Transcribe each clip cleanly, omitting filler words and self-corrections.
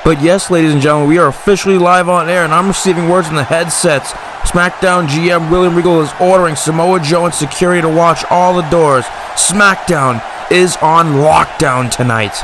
But yes, ladies and gentlemen, we are officially live on air, and I'm receiving words in the headsets. SmackDown GM William Regal is ordering Samoa Joe and security to watch all the doors. SmackDown is on lockdown tonight.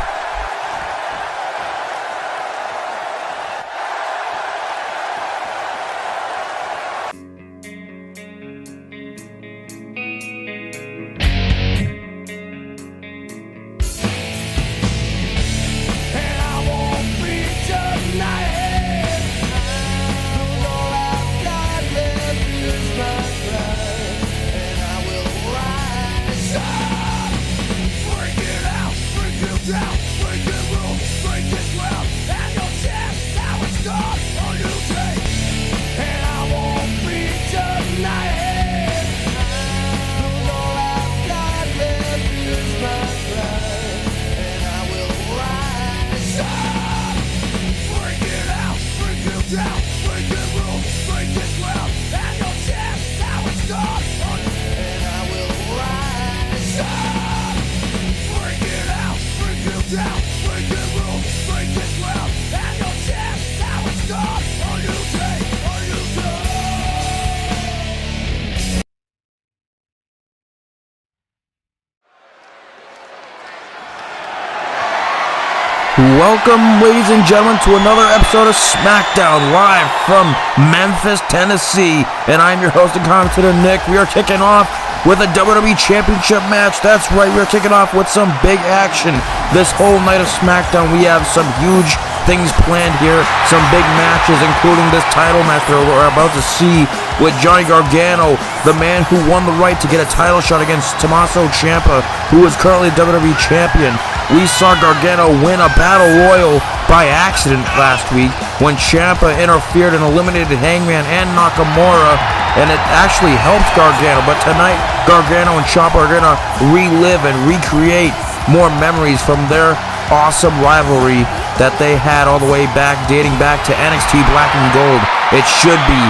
Welcome, ladies and gentlemen, to another episode of SmackDown, live from Memphis, Tennessee. And I'm your host and commentator, Nick. We are kicking off with a WWE Championship match. That's right, we are kicking off with some big action. This whole night of SmackDown, we have some huge things planned here. Some big matches, including this title match that we're about to see with Johnny Gargano, the man who won the right to get a title shot against Tommaso Ciampa, who is currently WWE Champion. We saw Gargano win a battle royal by accident last week when Ciampa interfered and eliminated Hangman and Nakamura, and it actually helped Gargano. But tonight, Gargano and Ciampa are going to relive and recreate more memories from their awesome rivalry that they had all the way back, dating back to NXT Black and Gold. It should be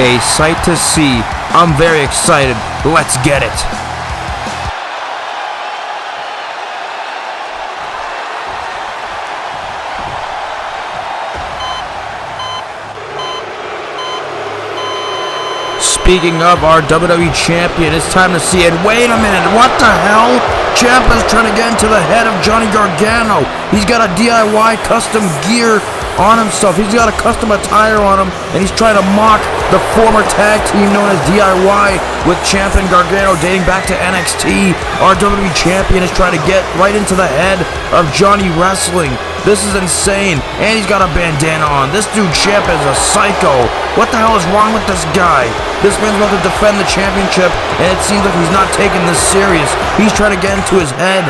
a sight to see. I'm very excited. Let's get it. Speaking of our WWE Champion, it's time to see it. Wait a minute, what the hell? Ciampa's trying to get into the head of Johnny Gargano. He's got a DIY custom gear on himself. He's got a custom attire on him, and he's trying to mock the former tag team known as DIY with Ciampa and Gargano dating back to NXT. Our WWE Champion is trying to get right into the head of Johnny Wrestling. This is insane, and he's got a bandana on. This dude Ciampa is a psycho. What the hell is wrong with this guy? This man's about to defend the championship, and it seems like he's not taking this serious. He's trying to get into his head.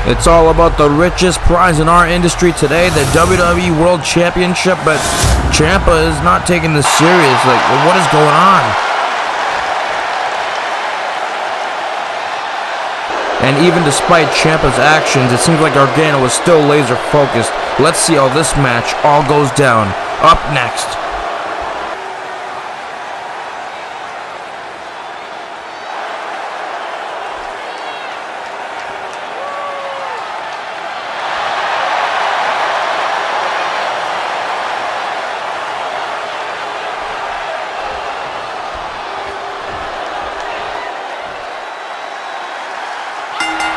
It's all about the richest prize in our industry today, the WWE World Championship, but Ciampa is not taking this serious. Like, what is going on? And even despite Ciampa's actions, it seems like Gargano is still laser focused. Let's see how this match all goes down. Up next.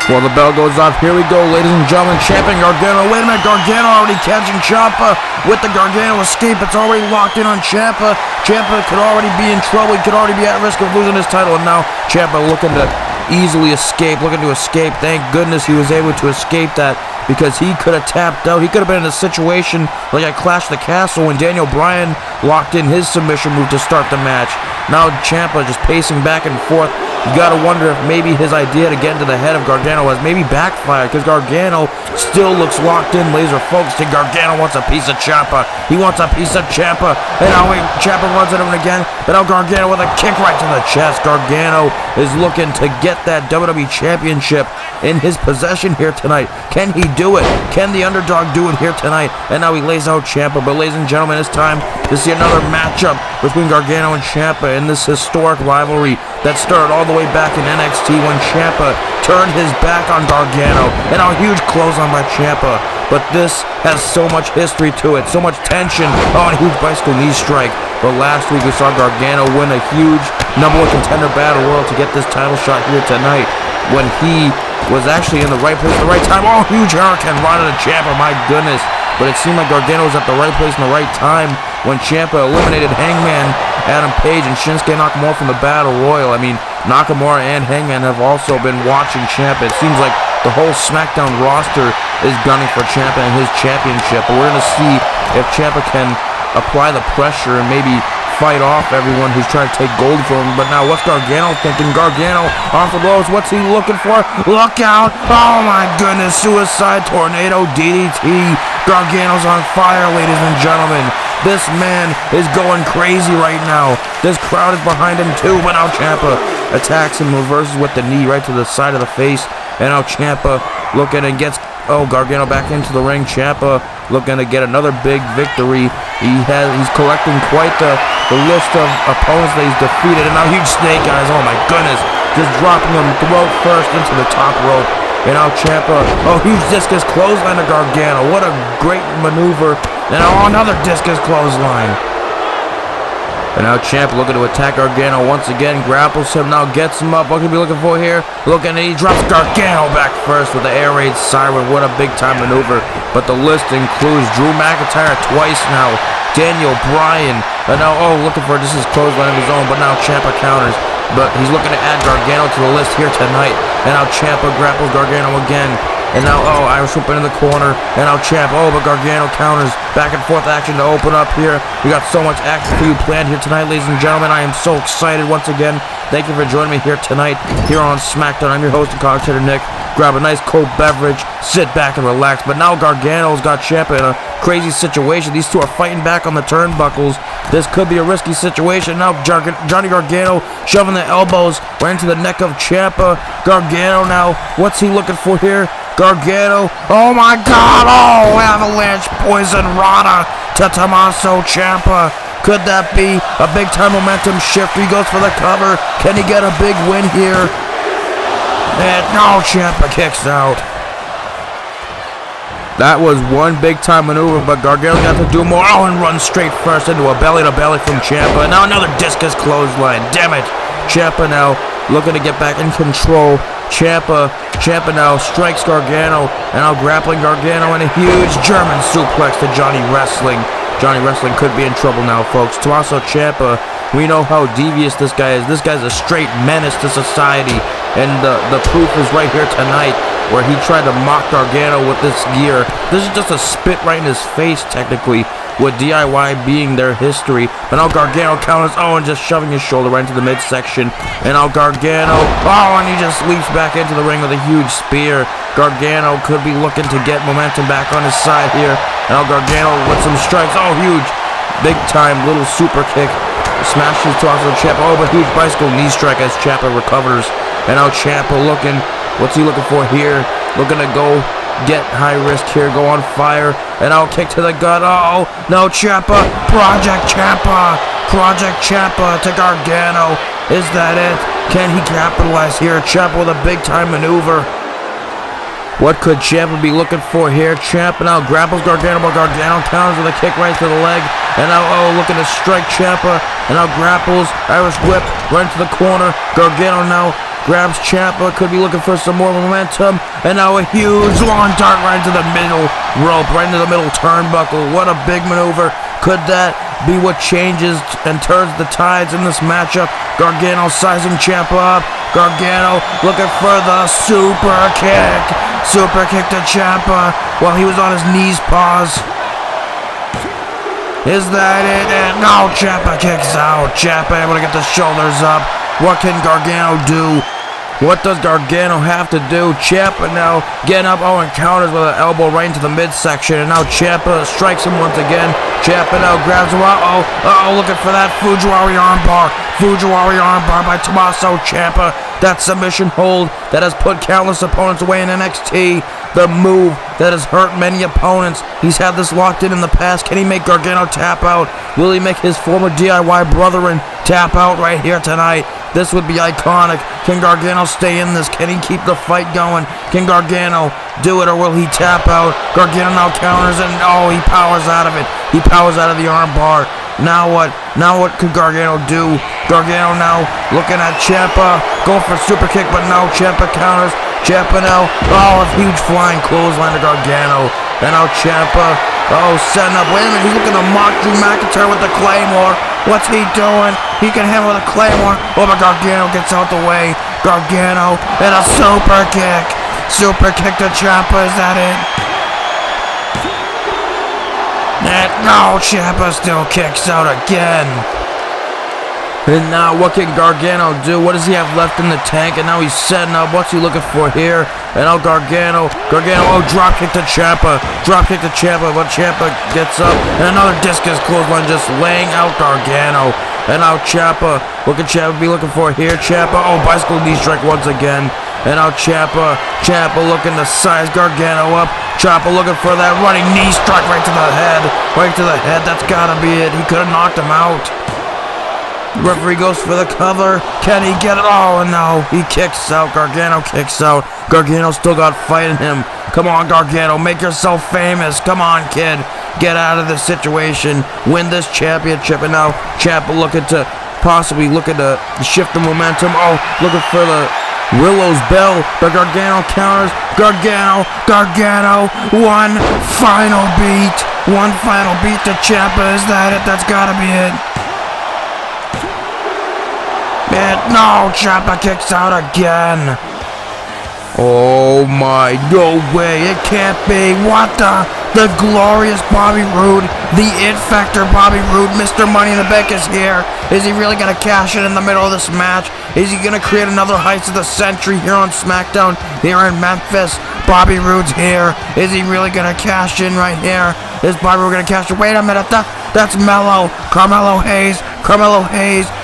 Well, the bell goes off. Here we go, ladies and gentlemen. Ciampa and Gargano. Wait a minute, Gargano already catching Ciampa with the Gargano escape. It's already locked in on Ciampa. Ciampa could already be in trouble. He could already be at risk of losing his title. And now Ciampa looking to easily escape, looking to escape. Thank goodness he was able to escape that, because he could have tapped out. He could have been in a situation like at Clash of the Castle when Daniel Bryan locked in his submission move to start the match. Now Ciampa just pacing back and forth. You gotta wonder if maybe his idea to get into the head of Gargano has maybe backfired, because Gargano still looks locked in, laser focused, and Gargano wants a piece of Ciampa. He wants a piece of Ciampa, and now Ciampa runs at him again, but now Gargano with a kick right to the chest. Gargano is looking to get that WWE Championship in his possession here tonight. Can he do it? Can the underdog do it here tonight? And now he lays out Ciampa, but ladies and gentlemen, it's time to see another matchup between Gargano and Ciampa in this historic rivalry that started all the way back in NXT when Ciampa turned his back on Gargano, and a huge clothesline by Ciampa. But this has so much history to it, so much tension. Oh, a huge bicycle knee strike. But last week we saw Gargano win a huge #1 contender battle royal to get this title shot here tonight, when he was actually in the right place at the right time. Oh, huge hurricane right to Ciampa, my goodness. But it seemed like Gargano was at the right place in the right time when Ciampa eliminated Hangman Adam Page and Shinsuke Nakamura from the Battle Royal. I mean, Nakamura and Hangman have also been watching Ciampa. It seems like the whole SmackDown roster is gunning for Ciampa and his championship. But we're going to see if Ciampa can apply the pressure and maybe fight off everyone who's trying to take gold from him. But now what's Gargano thinking? Gargano off the blows. What's he looking for? Look out! Oh my goodness! Suicide Tornado DDT. Gargano's on fire, ladies and gentlemen. This man is going crazy right now. This crowd is behind him too. But now Ciampa attacks him, reverses with the knee right to the side of the face. And now Ciampa looking and gets Gargano back into the ring. Ciampa looking to get another big victory. He's collecting quite the list of opponents that he's defeated. And now huge snake eyes. Oh my goodness. Just dropping him throat first into the top rope. And now Ciampa, huge discus clothesline to Gargano. What a great maneuver. And another discus clothesline. And now Ciampa looking to attack Gargano once again, grapples him, now gets him up. What can we be looking for here? Looking, and he drops Gargano back first with the air raid siren. What a big time maneuver. But the list includes Drew McIntyre twice now, Daniel Bryan, and now, looking for just his clothesline of his own, but now Ciampa counters. But he's looking to add Gargano to the list here tonight. And now Ciampa grapples Gargano again. And now, Irish whip in the corner. And now Ciampa, but Gargano counters. Back and forth action to open up here. We got so much action for you planned here tonight, ladies and gentlemen. I am so excited once again. Thank you for joining me here tonight, here on SmackDown. I'm your host and commentator, Nick. Grab a nice cold beverage, sit back and relax. But now Gargano's got Ciampa in a crazy situation. These two are fighting back on the turnbuckles. This could be a risky situation. Now Johnny Gargano shoving the elbows right into the neck of Ciampa. Gargano now, what's he looking for here? Gargano, oh my God, avalanche poison rana to Tommaso Ciampa. Could that be a big time momentum shift? He goes for the cover. Can he get a big win here? And no, Ciampa kicks out. That was one big time maneuver, but Gargano got to do more. And run straight first into a belly to belly from Ciampa. Now another discus clothesline. Damn it. Ciampa now looking to get back in control. Ciampa now strikes Gargano, and now grappling Gargano and a huge German suplex to Johnny Wrestling. Johnny Wrestling could be in trouble now, folks. Tommaso Ciampa, we know how devious this guy is. This guy's a straight menace to society, and the proof is right here tonight, where he tried to mock Gargano with this gear. This is just a spit right in his face, technically, with DIY being their history. But now Gargano counters, and just shoving his shoulder right into the midsection. And now Gargano, and he just leaps back into the ring with a huge spear. Gargano could be looking to get momentum back on his side here. And now Gargano with some strikes, huge, big time little super kick. Smashes Tommaso Ciampa, but huge bicycle knee strike as Ciampa recovers. And now Ciampa looking, what's he looking for here? Looking to go get high risk here, go on fire, and now kick to the gut. No, Ciampa, Project Ciampa to Gargano. Is that it? Can he capitalize here? Ciampa with a big time maneuver. What could Ciampa be looking for here? Ciampa now grapples Gargano, but Gargano counters with a kick right to the leg. And now, looking to strike Ciampa. And now grapples, Irish whip right into the corner. Gargano now grabs Ciampa, could be looking for some more momentum. And now a huge long dart right into the middle rope, right into the middle turnbuckle. What a big maneuver. Could that be what changes and turns the tides in this matchup? Gargano sizing Ciampa up. Gargano looking for the super kick. Super kick to Ciampa while he was on his knees, paws. Is that it? And no, Ciampa kicks out. Ciampa able to get the shoulders up. What can Gargano do? What does Gargano have to do? Ciampa now getting up, and counters with an elbow right into the midsection. And now Ciampa strikes him once again. Ciampa now grabs him. Looking for that Fujiwara armbar. Fujiwara armbar by Tommaso Ciampa. That submission hold that has put countless opponents away in NXT. the move that has hurt many opponents. He's had this locked in the past. Can he make Gargano tap out? Will he make his former DIY brethren tap out right here tonight? This would be iconic. Can Gargano stay in this? Can he keep the fight going? Can Gargano do it, or will he tap out? Gargano now counters, and oh, he powers out of it. He powers out of the arm bar. Now what? Now what could Gargano do? Gargano now looking at Ciampa. Go for a super kick, but no. Ciampa counters. Ciampa now. Oh, a huge flying clothesline to Gargano. And now Ciampa. Oh, setting up. Wait a minute. He's looking to mock Drew McIntyre with the Claymore. What's he doing? He can handle the Claymore. Oh, but Gargano gets out the way. Gargano and a super kick. Super kick to Ciampa. Is that it? No, Ciampa still kicks out again. And now what can Gargano do? What does he have left in the tank? And now he's setting up. What's he looking for here? And now Gargano, oh, drop kick to Ciampa. Drop kick to Ciampa, but Ciampa gets up. And another discus clothesline just laying out Gargano. And now Ciampa, what can Ciampa be looking for here? Ciampa, oh, bicycle knee strike once again. And now Ciampa looking to size Gargano up. Ciampa looking for that running knee strike right to the head. Right to the head, that's gotta be it. He could have knocked him out. Referee goes for the cover. Can he get it? Oh, no. He kicks out. Gargano kicks out. Gargano still got fight in him. Come on, Gargano. Make yourself famous. Come on, kid. Get out of this situation. Win this championship. And now Ciampa looking to shift the momentum. Oh, looking for the Willow's Bell, but Gargano counters. Gargano, one final beat to Ciampa. Is that it? That's gotta be it. And no, Ciampa kicks out again. Oh my, no way, it can't be. What the glorious Bobby Roode, the it factor Bobby Roode, Mr. Money in the Bank is here. Is he really gonna cash in the middle of this match? Is he gonna create another heist of the century here on SmackDown here in Memphis? Bobby Roode's here. Is he really gonna cash in right here? Is Bobby Roode gonna cash in? Wait a minute, that's Mello. Carmelo Hayes,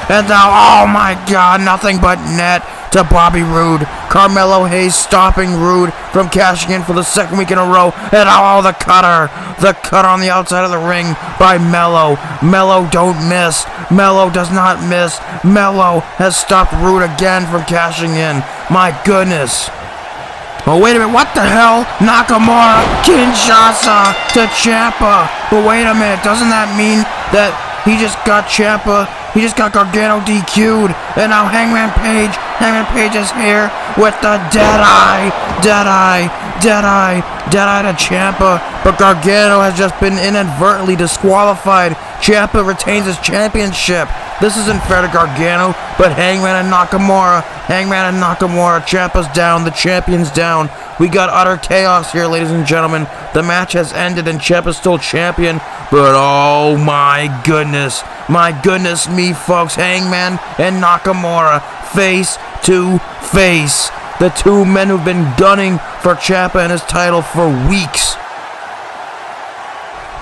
and now, oh my God, nothing but net to Bobby Roode. Carmelo Hayes stopping Roode from cashing in for the second week in a row. And oh, the cutter on the outside of the ring by Mello. Mello don't miss. Mello does not miss. Mello has stopped Roode again from cashing in. My goodness. Oh, wait a minute, what the hell? Nakamura, Kinshasa to Ciampa. But wait a minute, doesn't that mean that he just got Ciampa, he just got Gargano DQ'd, and now Hangman Page is here with the Deadeye to Ciampa, but Gargano has just been inadvertently disqualified. Ciampa retains his championship. This isn't fair to Gargano, but Hangman and Nakamura, Ciampa's down, the champion's down. We got utter chaos here, ladies and gentlemen. The match has ended and Ciampa's still champion, but oh my goodness me, folks, Hangman and Nakamura, face to face. The two men who've been gunning for Ciampa and his title for weeks.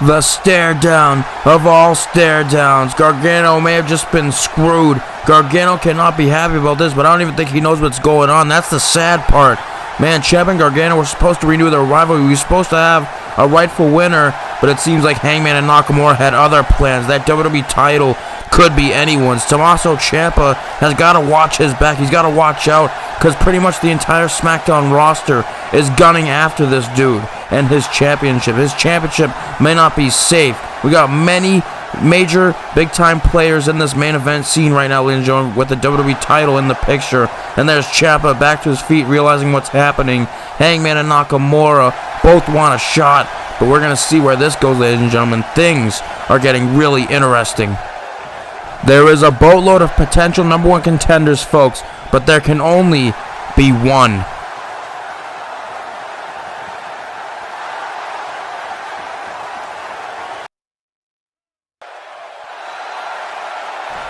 The stare down of all stare downs. Gargano may have just been screwed. Gargano cannot be happy about this, but I don't even think he knows what's going on. That's the sad part. Man, Ciampa and Gargano were supposed to renew their rivalry. We were supposed to have a rightful winner, but it seems like Hangman and Nakamura had other plans. That WWE title could be anyone's. Tommaso Ciampa has got to watch his back. He's got to watch out, because pretty much the entire SmackDown roster is gunning after this dude and his championship. His championship may not be safe. We got many major big-time players in this main event scene right now, ladies and gentlemen, with the WWE title in the picture. And there's Ciampa back to his feet, realizing what's happening. Hangman and Nakamura both want a shot, but we're going to see where this goes, ladies and gentlemen. Things are getting really interesting. There is a boatload of potential number one contenders, folks, but there can only be one.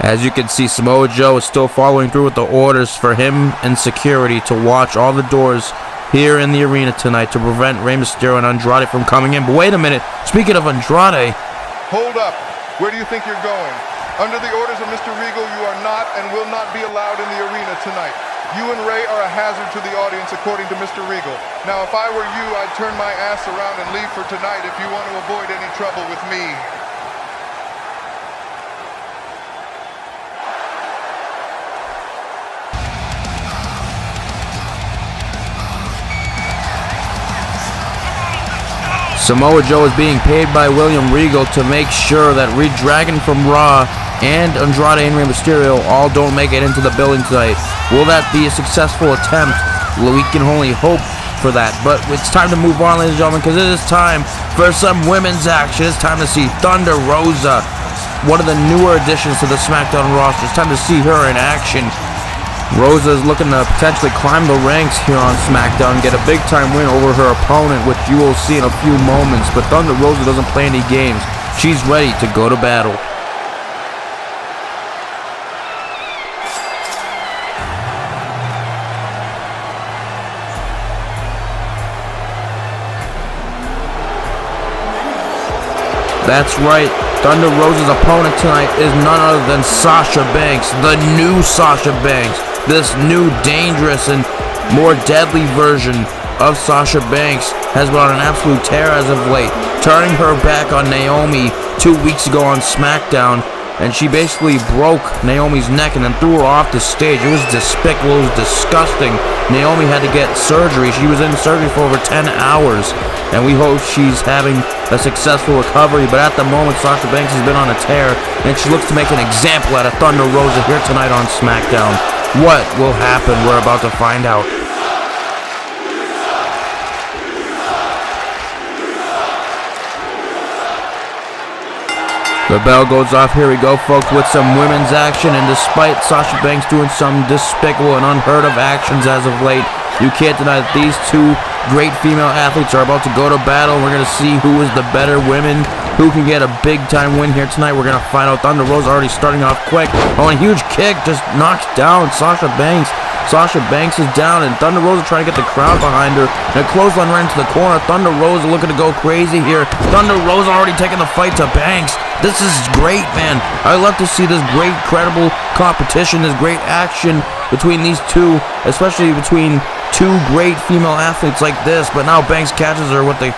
As you can see, Samoa Joe is still following through with the orders for him and security to watch all the doors here in the arena tonight to prevent Rey Mysterio and Andrade from coming in. But wait a minute, speaking of Andrade... Hold up, where do you think you're going? Under the orders of Mr. Regal, you are not and will not be allowed in the arena tonight. You and Ray are a hazard to the audience, according to Mr. Regal. Now, if I were you, I'd turn my ass around and leave for tonight if you want to avoid any trouble with me. Samoa Joe is being paid by William Regal to make sure that Red Dragon from Raw and Andrade and Mysterio all don't make it into the building tonight. Will that be a successful attempt? Well, we can only hope for that. But it's time to move on, ladies and gentlemen, because it is time for some women's action. It's time to see Thunder Rosa, one of the newer additions to the SmackDown roster. It's time to see her in action. Rosa is looking to potentially climb the ranks here on SmackDown and get a big-time win over her opponent, which you will see in a few moments. But Thunder Rosa doesn't play any games. She's ready to go to battle. That's right. Thunder Rosa's opponent tonight is none other than Sasha Banks, the new Sasha Banks. This new, dangerous, and more deadly version of Sasha Banks has been on an absolute tear as of late, turning her back on Naomi 2 weeks ago on SmackDown, and she basically broke Naomi's neck and then threw her off the stage. It was despicable. It was disgusting. Naomi had to get surgery. She was in surgery for over 10 hours, and we hope she's having a successful recovery. But at the moment, Sasha Banks has been on a tear, and she looks to make an example out of Thunder Rosa here tonight on SmackDown. What will happen? We're about to find out. The bell goes off. Here we go, folks, with some women's action. And despite Sasha Banks doing some despicable and unheard of actions as of late, you can't deny that these two great female athletes are about to go to battle. We're going to see who is the better women, who can get a big-time win here tonight. We're going to find out. Thunder Rosa already starting off quick. Oh, and a huge kick just knocks down Sasha Banks. Sasha Banks is down, and Thunder Rosa trying to get the crowd behind her. And a clothesline right into the corner. Thunder Rosa looking to go crazy here. Thunder Rosa already taking the fight to Banks. This is great, man. I love to see this great, credible competition, this great action between these two, especially between two great female athletes like this. But now Banks catches her with the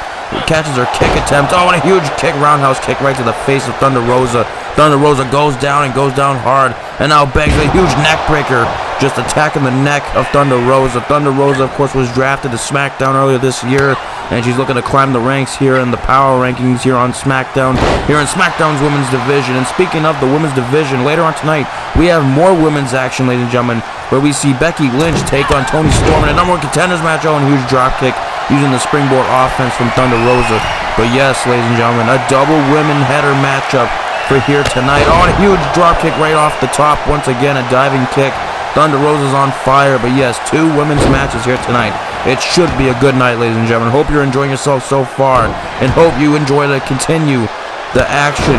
kick attempt. Oh, and a huge kick, roundhouse kick right to the face of Thunder Rosa. Thunder Rosa goes down and goes down hard. And now Banks with a huge neck breaker, just attacking the neck of Thunder Rosa. Thunder Rosa, of course, was drafted to SmackDown earlier this year, and she's looking to climb the ranks here in the power rankings here on SmackDown, here in SmackDown's women's division. And speaking of the women's division, later on tonight, we have more women's action, ladies and gentlemen, where we see Becky Lynch take on Toni Storm in a number one contenders match. Oh, and a huge dropkick using the springboard offense from Thunder Rosa. But yes, ladies and gentlemen, a double women header matchup for here tonight. Oh, and a huge dropkick right off the top. Once again, a diving kick. Thunder Rosa's on fire. But yes, two women's matches here tonight. It should be a good night, ladies and gentlemen. Hope you're enjoying yourself so far, and hope you enjoy to continue the action.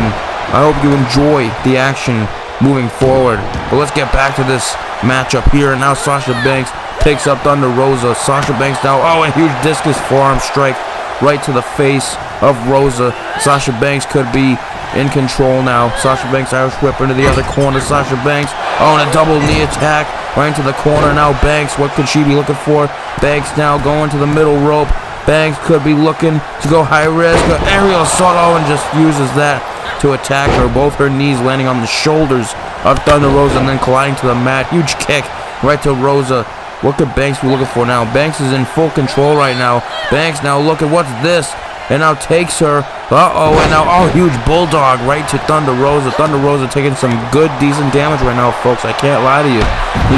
I hope you enjoy the action moving forward. But let's get back to this matchup here. And now Sasha Banks picks up Thunder Rosa. Sasha Banks now, oh, a huge discus forearm strike right to the face of Rosa. Sasha Banks could be in control now. Sasha Banks Irish whip into the other corner. Sasha Banks, oh, and a double knee attack right into the corner. Now Banks, what could she be looking for? Banks now going to the middle rope. Banks could be looking to go high risk. Aerial assault, oh, and just uses that to attack her. Both her knees landing on the shoulders of Thunder Rosa and then colliding to the mat. Huge kick right to Rosa. What could Banks be looking for now? Banks is in full control right now. Banks now looking, what's this? And now takes her. Uh-oh, and now, oh, huge bulldog right to Thunder Rosa. Thunder Rosa taking some good, decent damage right now, folks. I can't lie to you.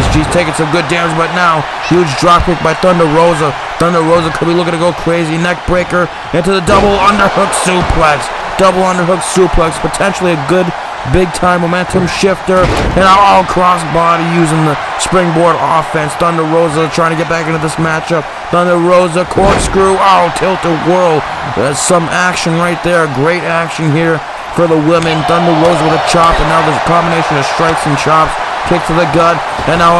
She's taking some good damage, but now, huge dropkick by Thunder Rosa. Thunder Rosa could be looking to go crazy. Neck breaker into the double underhook suplex. Double underhook suplex. Potentially a good big-time momentum shifter. And all crossbody using the springboard offense. Thunder Rosa trying to get back into this matchup. Thunder Rosa corkscrew. Oh, tilt-a-whirl. There's some action right there. Great action here for the women. Thunder Rosa with a chop, and now there's a combination of strikes and chops. Kick to the gut. And now,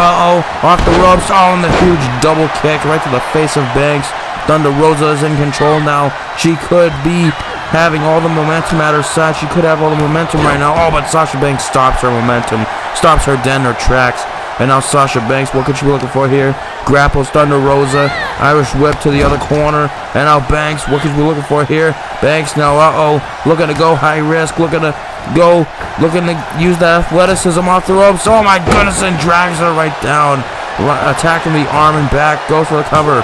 off the ropes. Oh, and the huge double kick right to the face of Banks. Thunder Rosa is in control now. She could be having all the momentum at her side. She could have all the momentum right now. Oh, but Sasha Banks stops her momentum. Stops her dead in her tracks. And now Sasha Banks, what could she be looking for here? Grapples Thunder Rosa. Irish whip to the other corner. And now Banks, what could she be looking for here? Banks now, looking to go high risk, looking to use that athleticism off the ropes. Oh my goodness, and drags her right down. Attacking the arm and back, goes for the cover.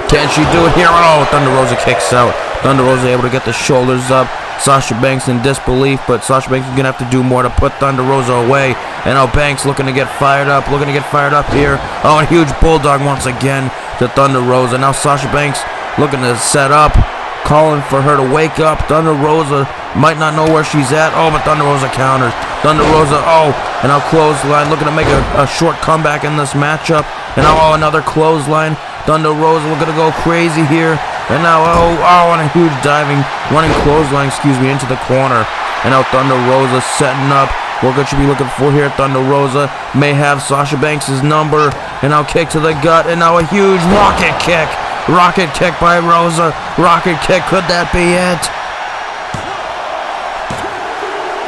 Can she do it here? Oh, Thunder Rosa kicks out. Thunder Rosa able to get the shoulders up. Sasha Banks in disbelief, but Sasha Banks is going to have to do more to put Thunder Rosa away. And now Banks looking to get fired up, here. Oh, and huge bulldog once again to Thunder Rosa. Now Sasha Banks looking to set up, calling for her to wake up. Thunder Rosa might not know where she's at. Oh, but Thunder Rosa counters. Thunder Rosa, and now clothesline, looking to make a short comeback in this matchup. And now, another clothesline. Thunder Rosa looking to go crazy here. And now, and a huge running clothesline, into the corner. And now Thunder Rosa setting up. What could she be looking for here? Thunder Rosa may have Sasha Banks' number. And now kick to the gut. And now a huge rocket kick. Rocket kick by Rosa. Rocket kick. Could that be it?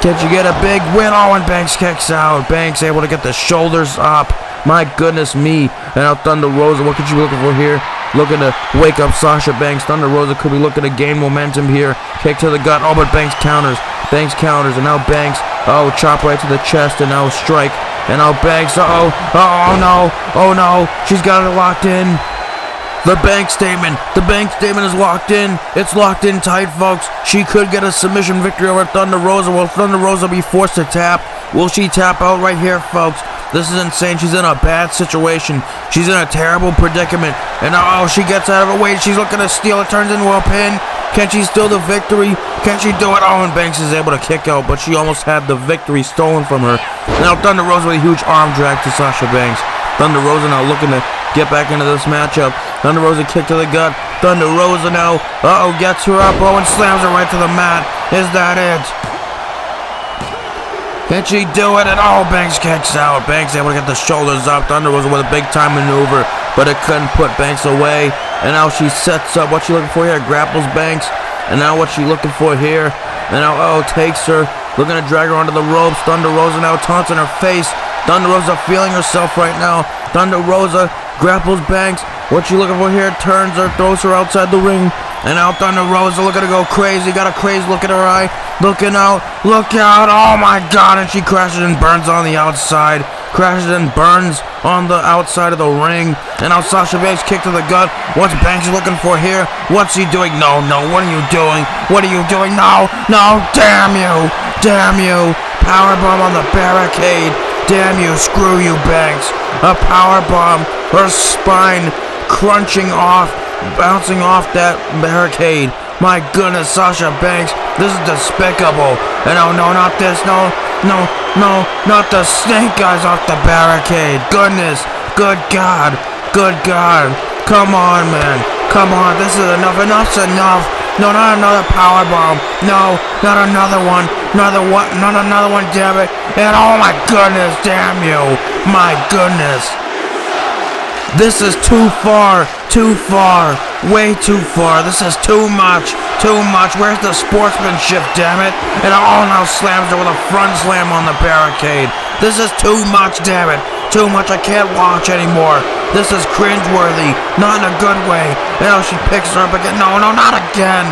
Can she get a big win? Oh, and Banks kicks out. Banks able to get the shoulders up. My goodness me. And now Thunder Rosa, what could she be looking for here? Looking to wake up Sasha Banks. Thunder Rosa could be looking to gain momentum here. Kick to the gut. Oh, but Banks counters. And now Banks, chop right to the chest. And now strike. And now Banks, oh no. She's got it locked in. The Banks statement is locked in. It's locked in tight, folks. She could get a submission victory over Thunder Rosa. Will Thunder Rosa be forced to tap? Will she tap out right here, folks? This is insane. She's in a bad situation. She's in a terrible predicament. And she gets out of her way. She's looking to steal. It turns into a pin. Can she steal the victory? Can she do it? Oh, and Banks is able to kick out, but she almost had the victory stolen from her. Now Thunder Rosa with a huge arm drag to Sasha Banks. Thunder Rosa now looking to get back into this matchup. Thunder Rosa kick to the gut. Thunder Rosa now, gets her up. And slams her right to the mat. Is that it? Can she do it? And Banks kicks out. Banks able to get the shoulders up. Thunder Rosa with a big time maneuver, but it couldn't put Banks away. And now she sets up. What's she looking for here? Grapples Banks. And now what's she looking for here? And now, takes her. Looking to drag her onto the ropes. Thunder Rosa now taunts in her face. Thunder Rosa feeling herself right now. Thunder Rosa grapples Banks. What's she looking for here? Turns her, throws her outside the ring. And now Thunder Rosa looking to go crazy. Got a crazy look at her eye. Looking out. Look out. Oh my God. And she crashes and burns on the outside. Crashes and burns on the outside of the ring. And now Sasha Banks kick to the gut. What's Banks looking for here? What's he doing? No. What are you doing? No. Damn you. Powerbomb on the barricade. Damn you. Screw you, Banks. A powerbomb. Her spine crunching off. Bouncing off that barricade. My goodness, Sasha Banks, this is despicable. And no, not this. No, not the snake eyes off the barricade. Goodness, good God. Come on, man. Come on, this is enough. Enough's enough. No, not another powerbomb. No, not another one. Not another one, damn it. And oh my goodness, damn you. My goodness. This is too far, way too far. This is too much. Where's the sportsmanship, damn it? And now slams her with a front slam on the barricade. This is too much, damn it. Too much, I can't watch anymore. This is cringeworthy, not in a good way. And now she picks her up again. No, not again.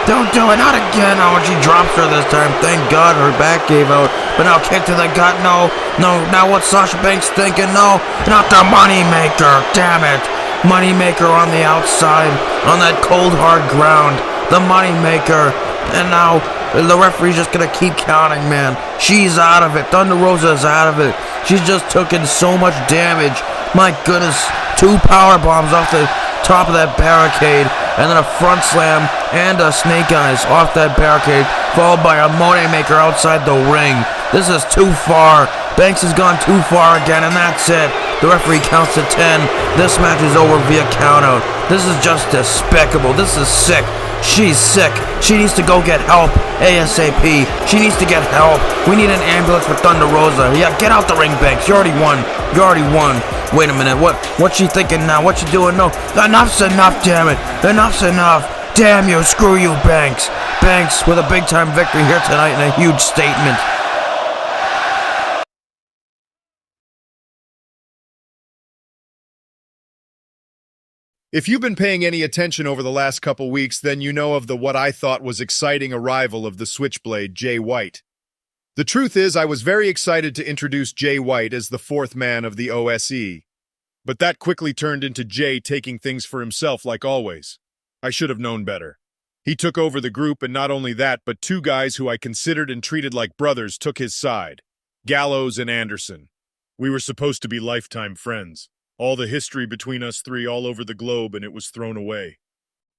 Don't do it, not again. And she drops her this time. Thank God her back gave out. But now kick to the gut. No. Now what's Sasha Banks thinking? No, not the Moneymaker. Damn it. Moneymaker on the outside, on that cold hard ground. The Moneymaker. And now the referee's just gonna keep counting, man. She's out of it. Thunder Rosa's out of it. She's just taken so much damage. My goodness. 2 power bombs off the top of that barricade, and then a front slam and a snake eyes off that barricade, followed by a Moneymaker outside the ring. This is too far. Banks has gone too far again, and that's it. The referee counts to 10. This match is over via countout. This is just despicable. This is sick. She's sick. She needs to go get help ASAP. She needs to get help. We need an ambulance for Thunder Rosa. Yeah, get out the ring, Banks. You already won. Wait a minute. What's she thinking now? What's she doing? No. Enough's enough, damn it. Enough's enough. Damn you. Screw you, Banks. Banks with a big-time victory here tonight and a huge statement. If you've been paying any attention over the last couple weeks, then you know of the what I thought was exciting arrival of the Switchblade, Jay White. The truth is, I was very excited to introduce Jay White as the fourth man of the OSE. But that quickly turned into Jay taking things for himself like always. I should have known better. He took over the group, and not only that, but two guys who I considered and treated like brothers took his side. Gallows and Anderson. We were supposed to be lifetime friends. All the history between us three all over the globe, and it was thrown away.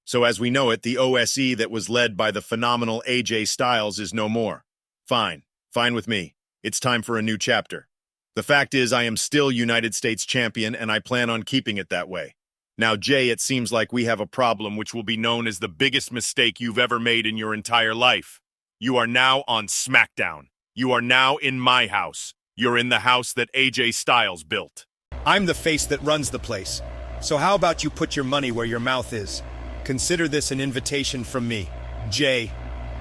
So as we know it, the OSE that was led by the phenomenal AJ Styles is no more. Fine with me. It's time for a new chapter. The fact is, I am still United States champion, and I plan on keeping it that way. Now, Jay, it seems like we have a problem which will be known as the biggest mistake you've ever made in your entire life. You are now on SmackDown. You are now in my house. You're in the house that AJ Styles built. I'm the face that runs the place. So how about you put your money where your mouth is? Consider this an invitation from me. Jay,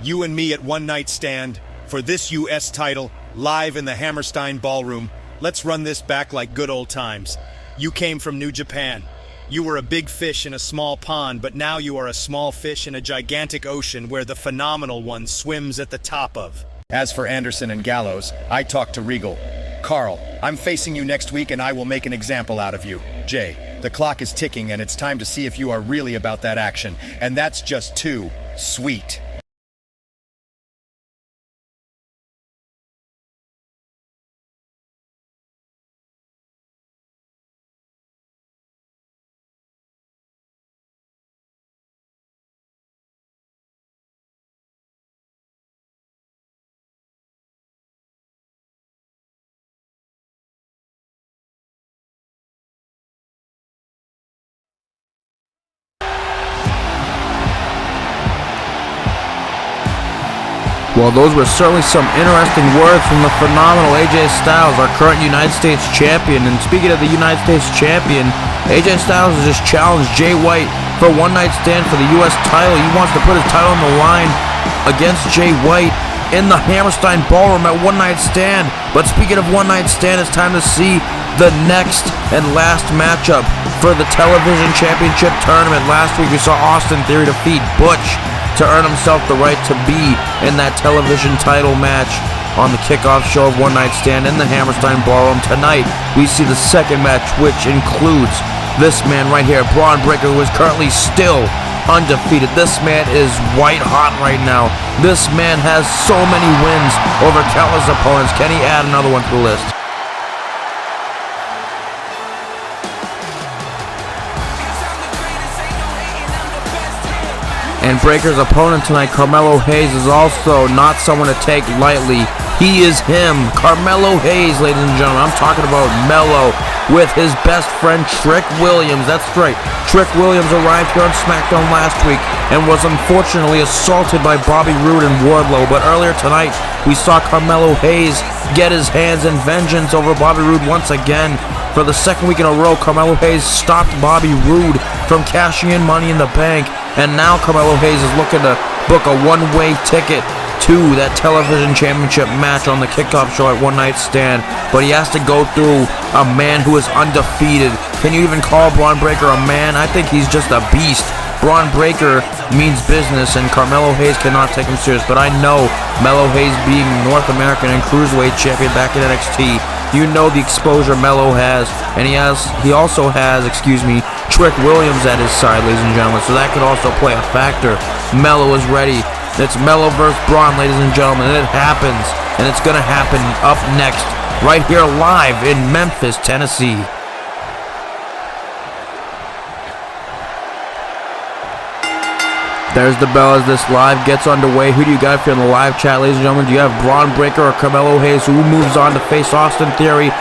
you and me at one night stand for this US title, live in the Hammerstein Ballroom. Let's run this back like good old times. You came from New Japan. You were a big fish in a small pond, but now you are a small fish in a gigantic ocean where the phenomenal one swims at the top of. As for Anderson and Gallows, I talked to Regal. Carl, I'm facing you next week and I will make an example out of you. Jay, the clock is ticking and it's time to see if you are really about that action. And that's just too sweet. Well, those were certainly some interesting words from the phenomenal AJ Styles, our current United States champion. And speaking of the United States champion, AJ Styles has just challenged Jay White for a one-night stand for the US title. He wants to put his title on the line against Jay White in the Hammerstein Ballroom at one night stand. But speaking of one night stand, it's time to see the next and last matchup for the television championship tournament. Last week we saw Austin Theory defeat Butch to earn himself the right to be in that television title match on the kickoff show of One Night Stand in the Hammerstein Ballroom. Tonight, we see the second match, which includes this man right here, Braun Breaker, who is currently still undefeated. This man is white hot right now. This man has so many wins over countless opponents. Can he add another one to the list? And Breaker's opponent tonight, Carmelo Hayes, is also not someone to take lightly. He is him, Carmelo Hayes, ladies and gentlemen. I'm talking about Melo with his best friend, Trick Williams. That's right. Trick Williams arrived here on SmackDown last week and was unfortunately assaulted by Bobby Roode and Wardlow. But earlier tonight, we saw Carmelo Hayes get his hands in vengeance over Bobby Roode once again. For the second week in a row, Carmelo Hayes stopped Bobby Roode from cashing in Money in the Bank. And now Carmelo Hayes is looking to book a one-way ticket to that television championship match on the kickoff show at One Night Stand. But he has to go through a man who is undefeated. Can you even call Braun Breaker a man? I think he's just a beast. Braun Breaker means business, and Carmelo Hayes cannot take him serious. But I know Melo Hayes being North American and Cruiserweight champion back in NXT, you know the exposure Melo has, and he also has, Trick Williams at his side, ladies and gentlemen, so that could also play a factor. Melo is ready. It's Melo versus Braun, ladies and gentlemen, and it happens, and it's going to happen up next, right here live in Memphis, Tennessee. There's the bell as this live gets underway. Who do you got for in the live chat, ladies and gentlemen? Do you have Braun Breaker or Carmelo Hayes, who moves on to face Austin Theory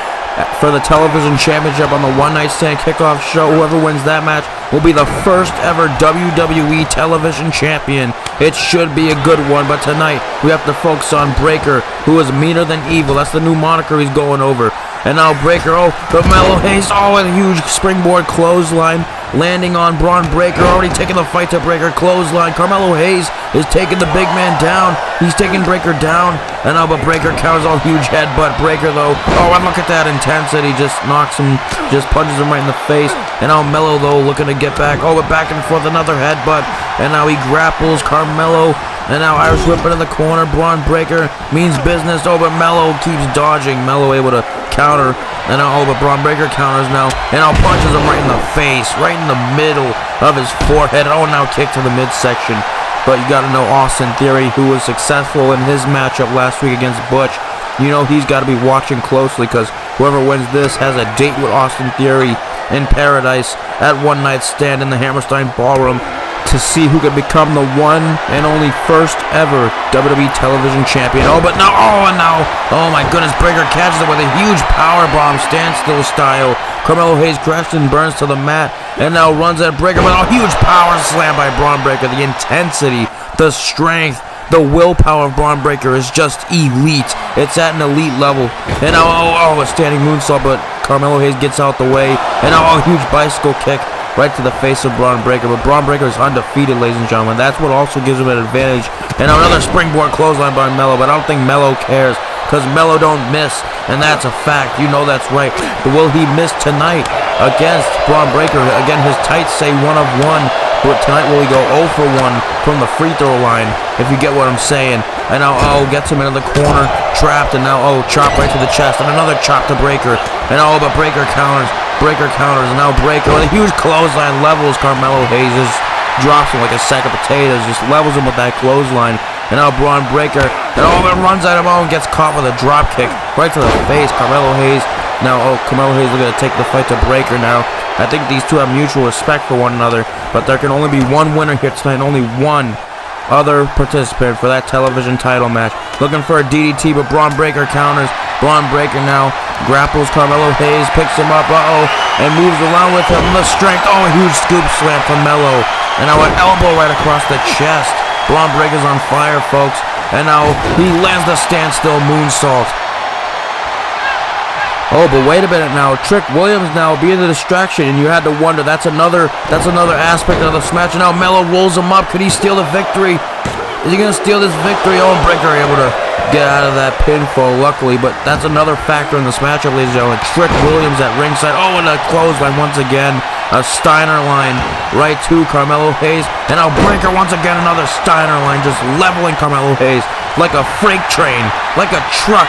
for the television championship on the One Night Stand kickoff show? Whoever wins that match will be the first ever WWE television champion. It should be a good one, but tonight we have to focus on Breaker, who is meaner than evil. That's the new moniker he's going over. And now Breaker, Carmelo Hayes, a huge springboard clothesline landing on Braun Breaker, already taking the fight to Breaker, clothesline. Carmelo Hayes is taking the big man down. He's taking Breaker down, and now but Breaker counters all huge headbutt. Breaker though, oh, and look at that intensity, just knocks him, just punches him right in the face. And now Melo though looking to get back, oh, but back and forth, another headbutt, and now he grapples Carmelo. And now Irish whip into the corner. Braun Breaker means business. Oh, but Melo keeps dodging. Melo able to counter. And now, oh, but Braun Breaker counters now. And now punches him right in the face. Right in the middle of his forehead. Oh, now kick to the midsection. But you got to know Austin Theory, who was successful in his matchup last week against Butch. You know he's got to be watching closely, because whoever wins this has a date with Austin Theory in Paradise at One Night Stand in the Hammerstein Ballroom, to see who could become the one and only first ever WWE television champion. Oh, but now, oh, and now, oh my goodness, Breaker catches it with a huge powerbomb, standstill style. Carmelo Hayes crashes and burns to the mat, and now runs at Breaker, but a huge power slam by Braun Breaker. The intensity, the strength, the willpower of Braun Breaker is just elite. It's at an elite level. And now, oh, a standing moonsault, but Carmelo Hayes gets out the way, and now a huge bicycle kick right to the face of Braun Breaker. But Braun Breaker is undefeated, ladies and gentlemen. That's what also gives him an advantage. And another springboard clothesline by Melo, but I don't think Melo cares, because Melo don't miss, and that's a fact. You know that's right. But will he miss tonight against Braun Breaker? Again, his tights say 1 of 1. But tonight will he go 0 for 1 from the free throw line, if you get what I'm saying. And now, oh, gets him into the corner, trapped, and now, oh, chop right to the chest, and another chop to Breaker. And oh, but Breaker counters, and now Breaker with a huge clothesline levels Carmelo Hayes, just drops him like a sack of potatoes, just levels him with that clothesline. And now Braun Breaker, and oh, but runs at him, oh, and gets caught with a drop kick right to the face. Carmelo Hayes, now, oh, Carmelo Hayes looking to take the fight to Breaker now. I think these two have mutual respect for one another, but there can only be one winner here tonight, only one other participant for that television title match. Looking for a DDT, but Braun Breaker counters. Braun Breaker now grapples Carmelo Hayes, picks him up, and moves around with him. The strength, oh, a huge scoop slam from Melo. And now an elbow right across the chest. Braun Breaker's on fire, folks. And now he lands the standstill moonsault. Oh, but wait a minute now. Trick Williams now being the distraction, and you had to wonder, that's another aspect of this match. And now Melo rolls him up. Could he steal the victory? Is he going to steal this victory? Oh, and Breaker able to get out of that pinfall, luckily. But that's another factor in this matchup, ladies and gentlemen. Trick Williams at ringside. Oh, and a clothesline once again. A Steiner line right to Carmelo Hayes. And now Breaker once again, another Steiner line, just leveling Carmelo Hayes like a freight train, like a truck,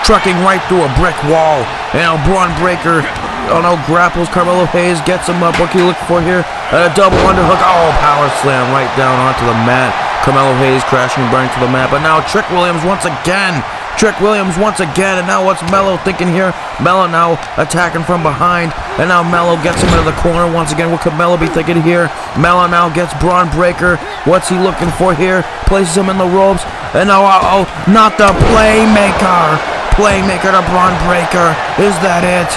trucking right through a brick wall. And now Braun Breaker, oh no, grapples Carmelo Hayes, gets him up. What can you look for here? A double underhook. Oh, power slam right down onto the mat. Carmelo Hayes crashing and burning to the mat. But now Trick Williams once again. And now what's Melo thinking here? Melo now attacking from behind. And now Melo gets him into the corner once again. What could Melo be thinking here? Melo now gets Braun Breaker. What's he looking for here? Places him in the ropes. And now, not the playmaker. Playmaker to Braun Breaker. Is that it?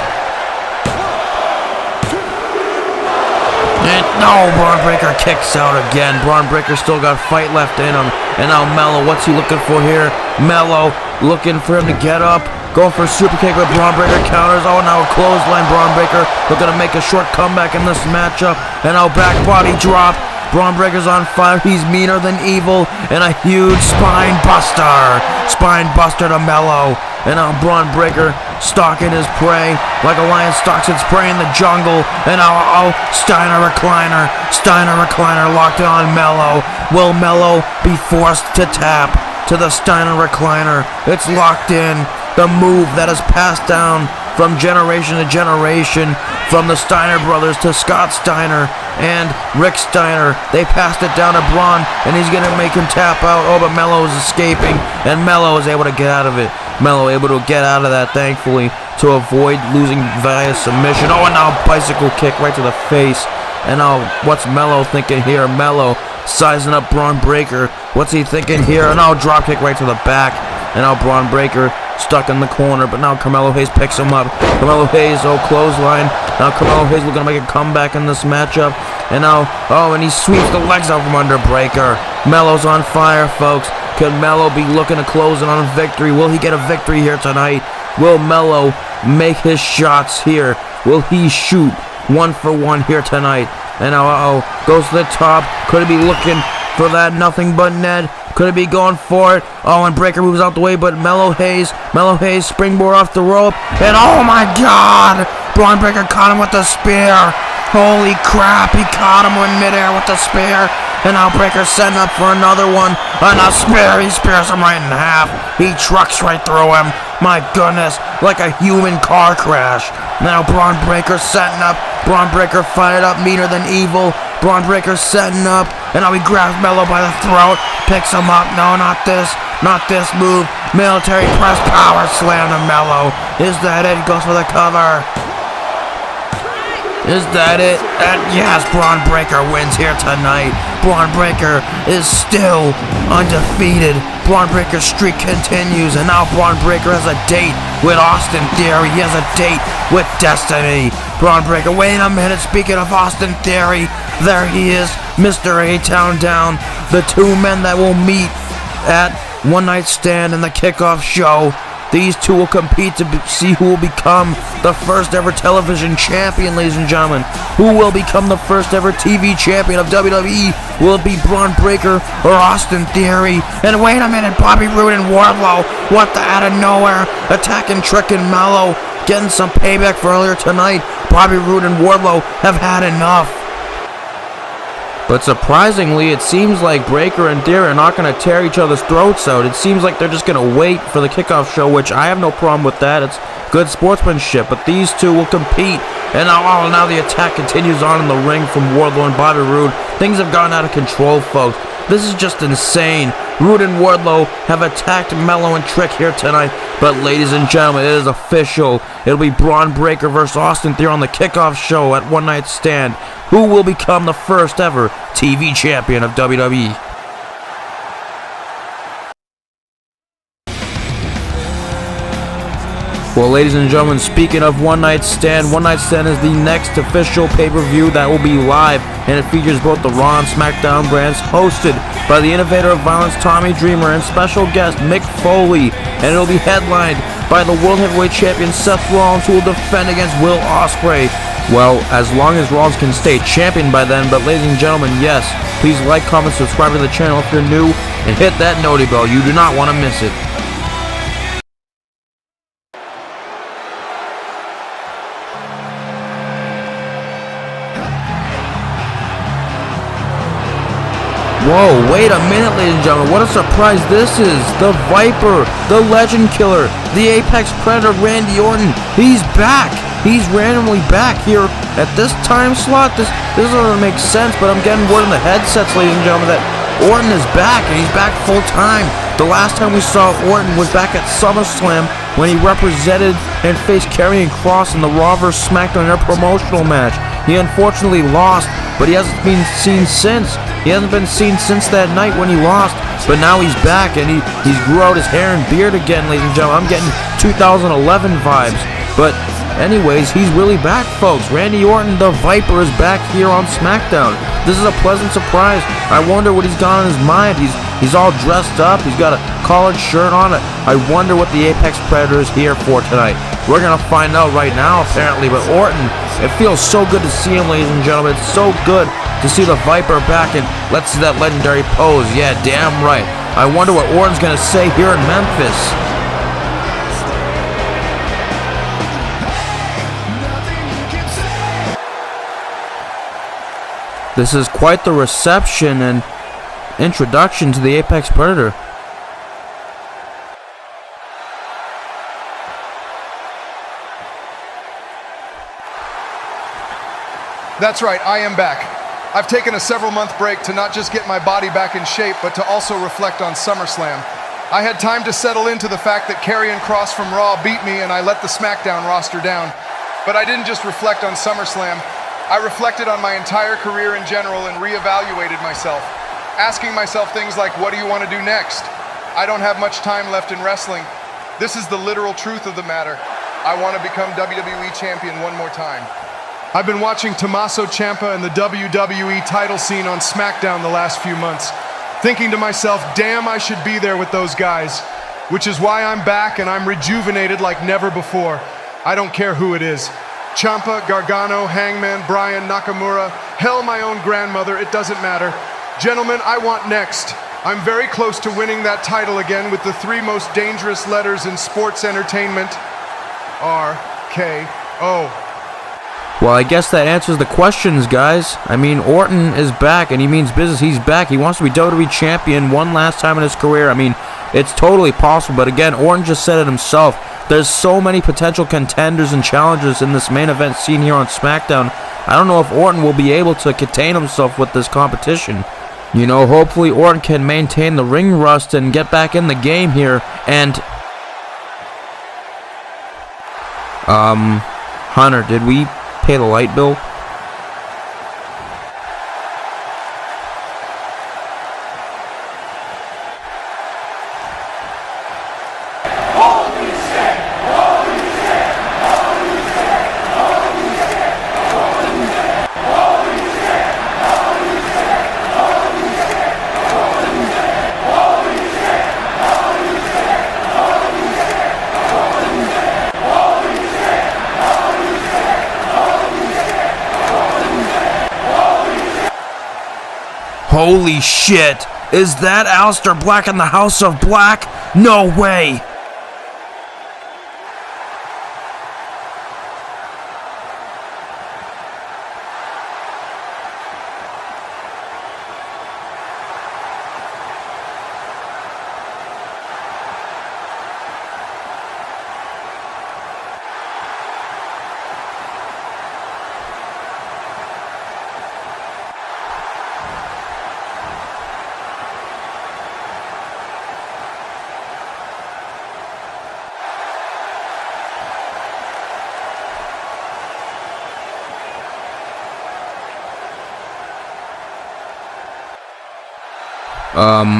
And no, Braun Breaker kicks out again. Braun Breaker still got fight left in him. And now Melo, what's he looking for here? Melo looking for him to get up. Going for a super kick, but Braun Breaker counters. Oh, now a clothesline. Braun Breaker looking to make a short comeback in this matchup. And now back body drop. Braun Breaker's on fire. He's meaner than evil. And a huge spine buster. Spine buster to Melo. And now Braun Breaker stalking his prey like a lion stalks its prey in the jungle. And now, Steiner recliner. Steiner recliner locked on Melo. Will Melo be forced to tap to the Steiner recliner? It's locked in. The move that is passed down from generation to generation, from the Steiner brothers to Scott Steiner and Rick Steiner. They passed it down to Braun, and he's going to make him tap out. Oh, but Melo is escaping, and Melo is able to get out of it. Melo able to get out of that, thankfully, to avoid losing via submission. Oh, and now bicycle kick right to the face. And now, what's Melo thinking here? Melo sizing up Braun Breaker. What's he thinking here? And now drop kick right to the back. And now Braun Breaker stuck in the corner, but now Carmelo Hayes picks him up. Carmelo Hayes, clothesline. Now Carmelo Hayes looking to make a comeback in this matchup. And now, and he sweeps the legs out from under Breaker. Melo's on fire, folks. Could Melo be looking to close in on a victory? Will he get a victory here tonight? Will Melo make his shots here? Will he shoot 1 for 1 here tonight And now, goes to the top. Could it be looking for that nothing but net? Could it be going for it? Oh, and Breaker moves out the way, but Mellow Hayes springboard off the rope. And oh my God! Braun Breaker caught him with the spear. Holy crap, he caught him in midair with the spear. And now Breaker's setting up for another one. And a spear, he spears him right in half. He trucks right through him. My goodness, like a human car crash. Now Braun Breaker setting up. Braun Breaker fired up, meaner than evil. Braun Breaker setting up. And now he grabs Mello by the throat. Picks him up. No, not this move. Military press power slam to Mello. Is that it? He goes for the cover. Is that it? And yes, Braun Breaker wins here tonight. Braun Breaker is still undefeated. Braun Breaker's streak continues, and now Braun Breaker has a date with Austin Theory. He has a date with Destiny. Braun Breaker, wait a minute, speaking of Austin Theory, there he is, Mr. A-Town Down. The two men that will meet at One Night Stand in the kickoff show. These two will compete to see who will become the first ever television champion, ladies and gentlemen. Who will become the first ever TV champion of WWE? Will it be Braun Breaker or Austin Theory? And wait a minute, Bobby Roode and Wardlow, what the out of nowhere, attacking Trick and Mello, getting some payback for earlier tonight. Bobby Roode and Wardlow have had enough. But surprisingly, it seems like Breaker and Theory are not going to tear each other's throats out. It seems like they're just going to wait for the kickoff show, which I have no problem with that. It's good sportsmanship. But these two will compete. And now the attack continues on in the ring from Wardlow and Bobby Roode. Things have gotten out of control, folks. This is just insane. Roode and Wardlow have attacked Mello and Trick here tonight. But ladies and gentlemen, it is official. It'll be Braun Breaker versus Austin Theory on the kickoff show at One Night Stand. Who will become the first ever TV champion of WWE? Well, ladies and gentlemen, speaking of One Night Stand is the next official pay-per-view that will be live, and it features both the Raw and SmackDown brands, hosted by the Innovator of Violence, Tommy Dreamer, and special guest Mick Foley, and it'll be headlined by the World Heavyweight Champion Seth Rollins, who will defend against Will Ospreay. Well, as long as Rollins can stay champion by then, but ladies and gentlemen, yes, please like, comment, subscribe to the channel if you're new, and hit that noti bell. You do not want to miss it. Whoa, wait a minute, ladies and gentlemen, what a surprise this is. The Viper, the Legend Killer, the Apex Predator, Randy Orton, he's back. He's randomly back here at this time slot. This doesn't make sense, but I'm getting word in the headsets, ladies and gentlemen, that Orton is back, and he's back full time. The last time we saw Orton was back at SummerSlam when he represented and faced Karrion Kross in the Raw vs. SmackDown promotional match. He unfortunately lost, but he hasn't been seen since. He hasn't been seen since that night when he lost, but now he's back, and he's grew out his hair and beard again, ladies and gentlemen. I'm getting 2011 vibes, but anyways, he's really back, folks. Randy Orton, the Viper, is back here on SmackDown. This is a pleasant surprise. I wonder what he's got on his mind. He's all dressed up. He's got a collared shirt on. I wonder what the Apex Predator is here for tonight. We're going to find out right now, apparently. But Orton, it feels so good to see him, ladies and gentlemen. It's so good to see the Viper back, and let's see that legendary pose. Yeah, damn right. I wonder what Orton's going to say here in Memphis. This is quite the reception and introduction to the Apex Predator. That's right, I am back. I've taken a several-month break to not just get my body back in shape, but to also reflect on SummerSlam. I had time to settle into the fact that Karrion Kross from Raw beat me and I let the SmackDown roster down. But I didn't just reflect on SummerSlam. I reflected on my entire career in general and reevaluated myself, asking myself things like, what do you want to do next? I don't have much time left in wrestling. This is the literal truth of the matter. I want to become WWE champion one more time. I've been watching Tommaso Ciampa and the WWE title scene on SmackDown the last few months, thinking to myself, damn, I should be there with those guys, which is why I'm back and I'm rejuvenated like never before. I don't care who it is. Ciampa, Gargano, Hangman, Bryan, Nakamura, hell, my own grandmother, it doesn't matter. Gentlemen, I want next. I'm very close to winning that title again with the 3 most dangerous letters in sports entertainment. RKO. Well, I guess that answers the questions, guys. I mean, Orton is back, and he means business. He's back. He wants to be WWE Champion one last time in his career. I mean, it's totally possible. But again, Orton just said it himself. There's so many potential contenders and challengers in this main event scene here on SmackDown. I don't know if Orton will be able to contain himself with this competition. You know, hopefully Orton can maintain the ring rust and get back in the game here. And Hunter, did we pay the light bill? Holy shit! Is that Aleister Black in the House of Black? No way!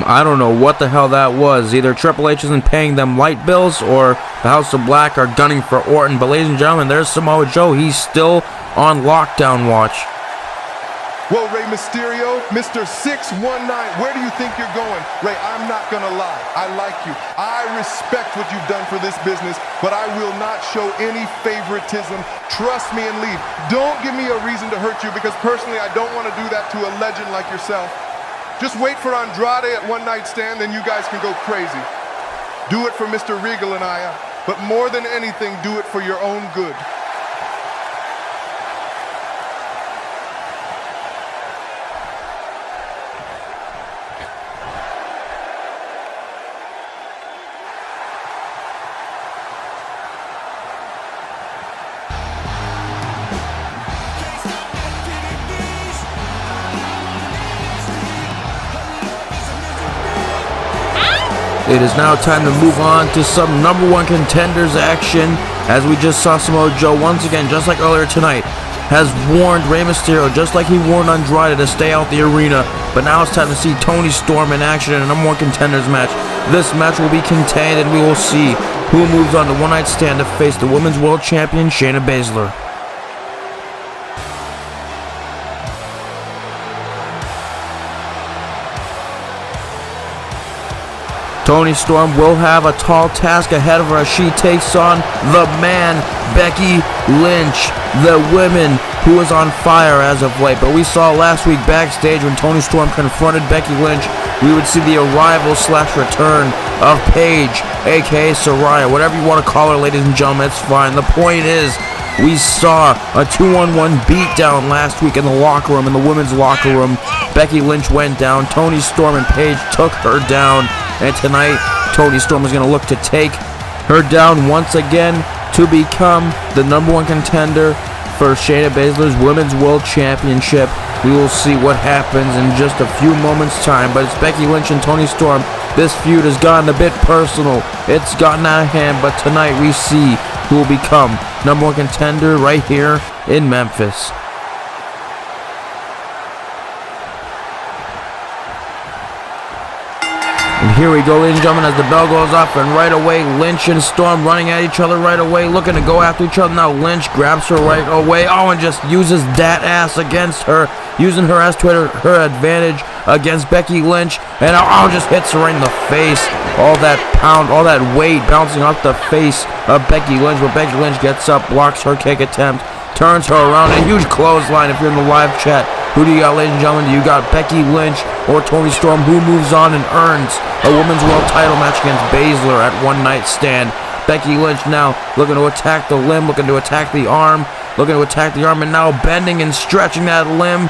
I don't know what the hell that was. Either Triple H isn't paying them light bills or the House of Black are gunning for Orton. But ladies and gentlemen, there's Samoa Joe. He's still on lockdown watch. Well, Rey Mysterio, Mr. 619, where do you think you're going? Rey, I'm not gonna lie. I like you. I respect what you've done for this business, but I will not show any favoritism. Trust me and leave. Don't give me a reason to hurt you, because personally, I don't want to do that to a legend like yourself. Just wait for Andrade at One Night Stand, then you guys can go crazy. Do it for Mr. Regal and I, but more than anything, do it for your own good. It is now time to move on to some #1 contenders action, as we just saw Samoa Joe once again, just like earlier tonight, has warned Rey Mysterio, just like he warned Andrade, to stay out the arena. But now it's time to see Toni Storm in action in a #1 contenders match. This match will be contained, and we will see who moves on to One Night Stand to face the Women's World Champion Shayna Baszler. Toni Storm will have a tall task ahead of her as she takes on the man, Becky Lynch, the woman who is on fire as of late. But we saw last week backstage when Toni Storm confronted Becky Lynch, we would see the arrival / return of Paige, aka Saraya, whatever you want to call her, ladies and gentlemen, it's fine. The point is, we saw a 2-on-1 beatdown last week in the locker room, in the women's locker room. Becky Lynch went down, Toni Storm and Paige took her down, and tonight Toni Storm is going to look to take her down once again to become the #1 contender for Shayna Baszler's Women's World Championship. We will see what happens in just a few moments' time, but it's Becky Lynch and Toni Storm. This feud has gotten a bit personal. It's gotten out of hand, but tonight we see who will become #1 contender right here in Memphis. And here we go, ladies and gentlemen, as the bell goes off, and right away, Lynch and Storm running at each other right away, looking to go after each other. Now Lynch grabs her right away, and just uses that ass against her, using her ass to her advantage against Becky Lynch, and just hits her right in the face. All that pound, all that weight bouncing off the face of Becky Lynch, but Becky Lynch gets up, blocks her kick attempt, turns her around. A huge clothesline if you're in the live chat. Who do you got, ladies and gentlemen? Do you got Becky Lynch or Toni Storm? Who moves on and earns a Women's World Title match against Baszler at One Night Stand? Becky Lynch now looking to attack the limb, looking to attack the arm, and now bending and stretching that limb.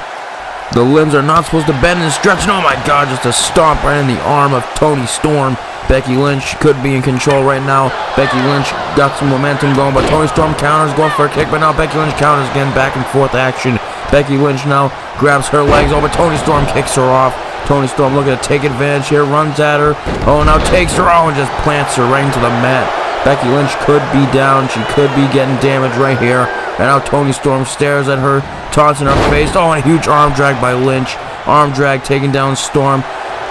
The limbs are not supposed to bend and stretch. And oh my God, just a stomp right in the arm of Toni Storm. Becky Lynch could be in control right now. Becky Lynch got some momentum going, but Toni Storm counters, going for a kick, but now Becky Lynch counters again, back and forth action. Becky Lynch now grabs her legs over. Toni Storm kicks her off. Toni Storm looking to take advantage here, runs at her. Oh, now takes her and just plants her right into the mat. Becky Lynch could be down. She could be getting damaged right here. And now Toni Storm stares at her, taunts in her face. Oh, and a huge arm drag by Lynch. Arm drag taking down Storm.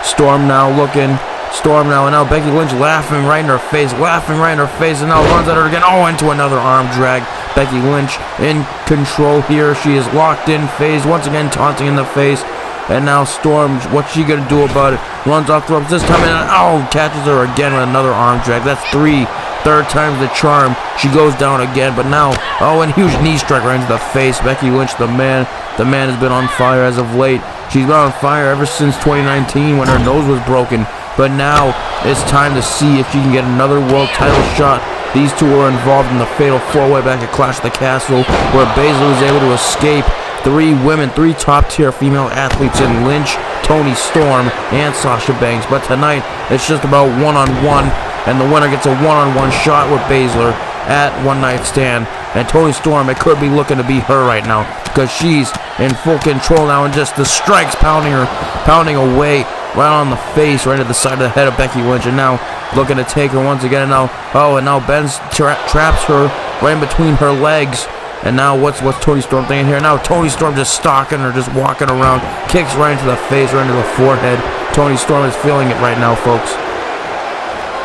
Storm now, and now Becky Lynch laughing right in her face, and now runs at her again. Oh, into another arm drag. Becky Lynch in control here. She is locked in phase, once again taunting in the face. And now Storm, what's she gonna do about it? Runs off the ropes this time, and catches her again with another arm drag. That's third time's the charm. She goes down again, but now, and huge knee strike right into the face. Becky Lynch, the man has been on fire as of late. She's been on fire ever since 2019 when her nose was broken. But now it's time to see if she can get another world title shot. These two were involved in the fatal four-way back at Clash of the Castle, where Baszler was able to escape. 3 women, 3 top-tier female athletes in Lynch, Toni Storm, and Sasha Banks. But tonight, it's just about one-on-one, and the winner gets a one-on-one shot with Baszler at One Night Stand. And Toni Storm, it could be looking to be her right now, because she's in full control now, and just the strikes pounding away right on the face, right at the side of the head of Becky Lynch, and now looking to take her once again, and now Ben's traps her right in between her legs. And now what's Toni Storm thinking here? Now Toni Storm just stalking her, just walking around, kicks right into the face, right into the forehead. Toni Storm is feeling it right now, folks.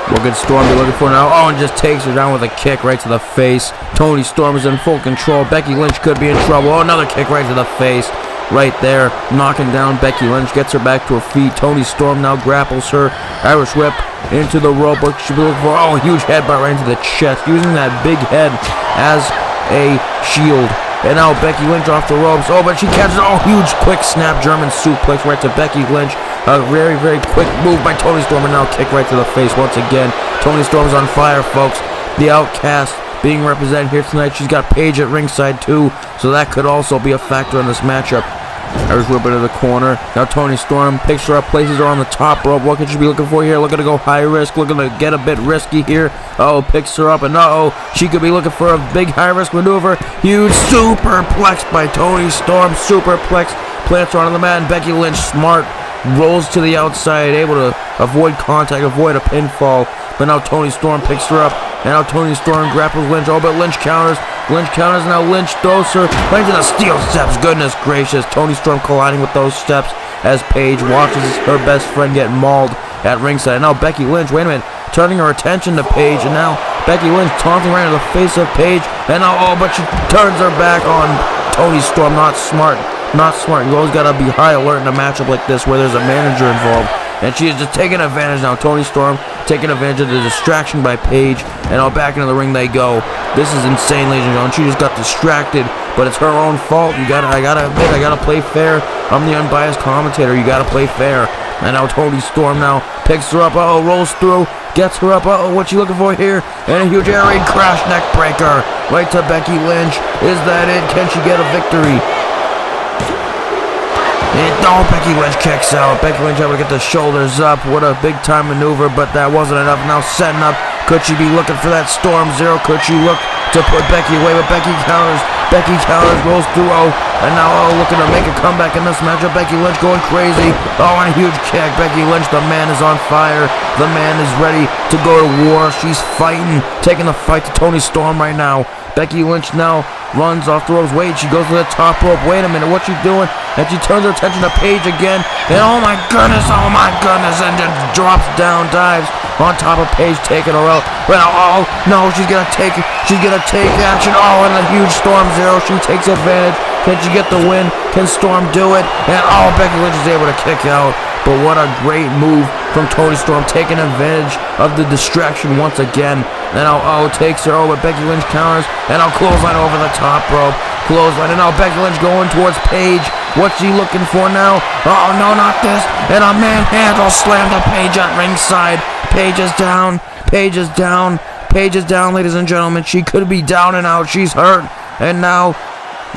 What could Storm be looking for now? And just takes her down with a kick right to the face. Toni Storm is in full control. Becky Lynch could be in trouble. Another kick right to the face. Right there, knocking down Becky Lynch, gets her back to her feet. Toni Storm now grapples her. Irish whip into the rope. What should be looking for? A huge headbutt right into the chest, using that big head as a shield. And now Becky Lynch off the ropes. But she catches huge quick snap German suplex right to Becky Lynch. A very, very quick move by Toni Storm, and now kick right to the face once again. Toni Storm's on fire, folks. The Outcast being represented here tonight. She's got Paige at ringside too, so that could also be a factor in this matchup. Irish whip into the corner. Now Toni Storm picks her up, places her on the top rope. What could she be looking for here? Looking to go high risk, looking to get a bit risky here. Picks her up, and she could be looking for a big high risk maneuver. Huge superplex by Toni Storm. Superplex, plants her onto the mat, and Becky Lynch, smart, rolls to the outside, able to avoid contact, avoid a pinfall. But now Toni Storm picks her up, and now Toni Storm grapples Lynch. But Lynch counters. Now Lynch throws her right to the steel steps. Goodness gracious. Toni Storm colliding with those steps as Paige watches her best friend get mauled at ringside. And now Becky Lynch, wait a minute, turning her attention to Paige, and now Becky Lynch taunting right in the face of Paige. And now, but she turns her back on Toni Storm. Not smart. You always gotta be high alert in a matchup like this where there's a manager involved. And she is just taking advantage now. Toni Storm taking advantage of the distraction by Paige. And back into the ring they go. This is insane, ladies and gentlemen. She just got distracted, but it's her own fault. I gotta admit, I gotta play fair. I'm the unbiased commentator. You gotta play fair. And now Toni Storm now picks her up. Rolls through. Gets her up. What's she looking for here? And a huge air raid crash neck breaker. Right to Becky Lynch. Is that it? Can she get a victory? Becky Lynch kicks out. Becky Lynch able to get the shoulders up. What a big time maneuver, but that wasn't enough. Now setting up. Could she be looking for that Storm Zero? Could she look to put Becky away? But Becky counters. Rolls through. And now looking to make a comeback in this matchup. Becky Lynch going crazy. And a huge kick. Becky Lynch, the man is on fire. The man is ready to go to war. She's fighting, taking the fight to Toni Storm right now. Becky Lynch now runs off the ropes. Wait, she goes to the top rope. Wait a minute, what's she doing? And she turns her attention to Paige again. And oh my goodness, and just drops down, dives on top of Paige, taking her out. Well, no, she's gonna take action. And a huge Storm Zero. She takes advantage. Can she get the win? Can Storm do it? And Becky Lynch is able to kick out. But what a great move from Toni Storm, taking advantage of the distraction once again. And takes her over. Becky Lynch counters. And clothesline over the top rope. Clothesline, and now Becky Lynch going towards Paige. What's she looking for now? Oh, no, not this. And a manhandle slam to Paige at ringside. Paige is down. Paige is down. Paige is down, ladies and gentlemen. She could be down and out. She's hurt. And now,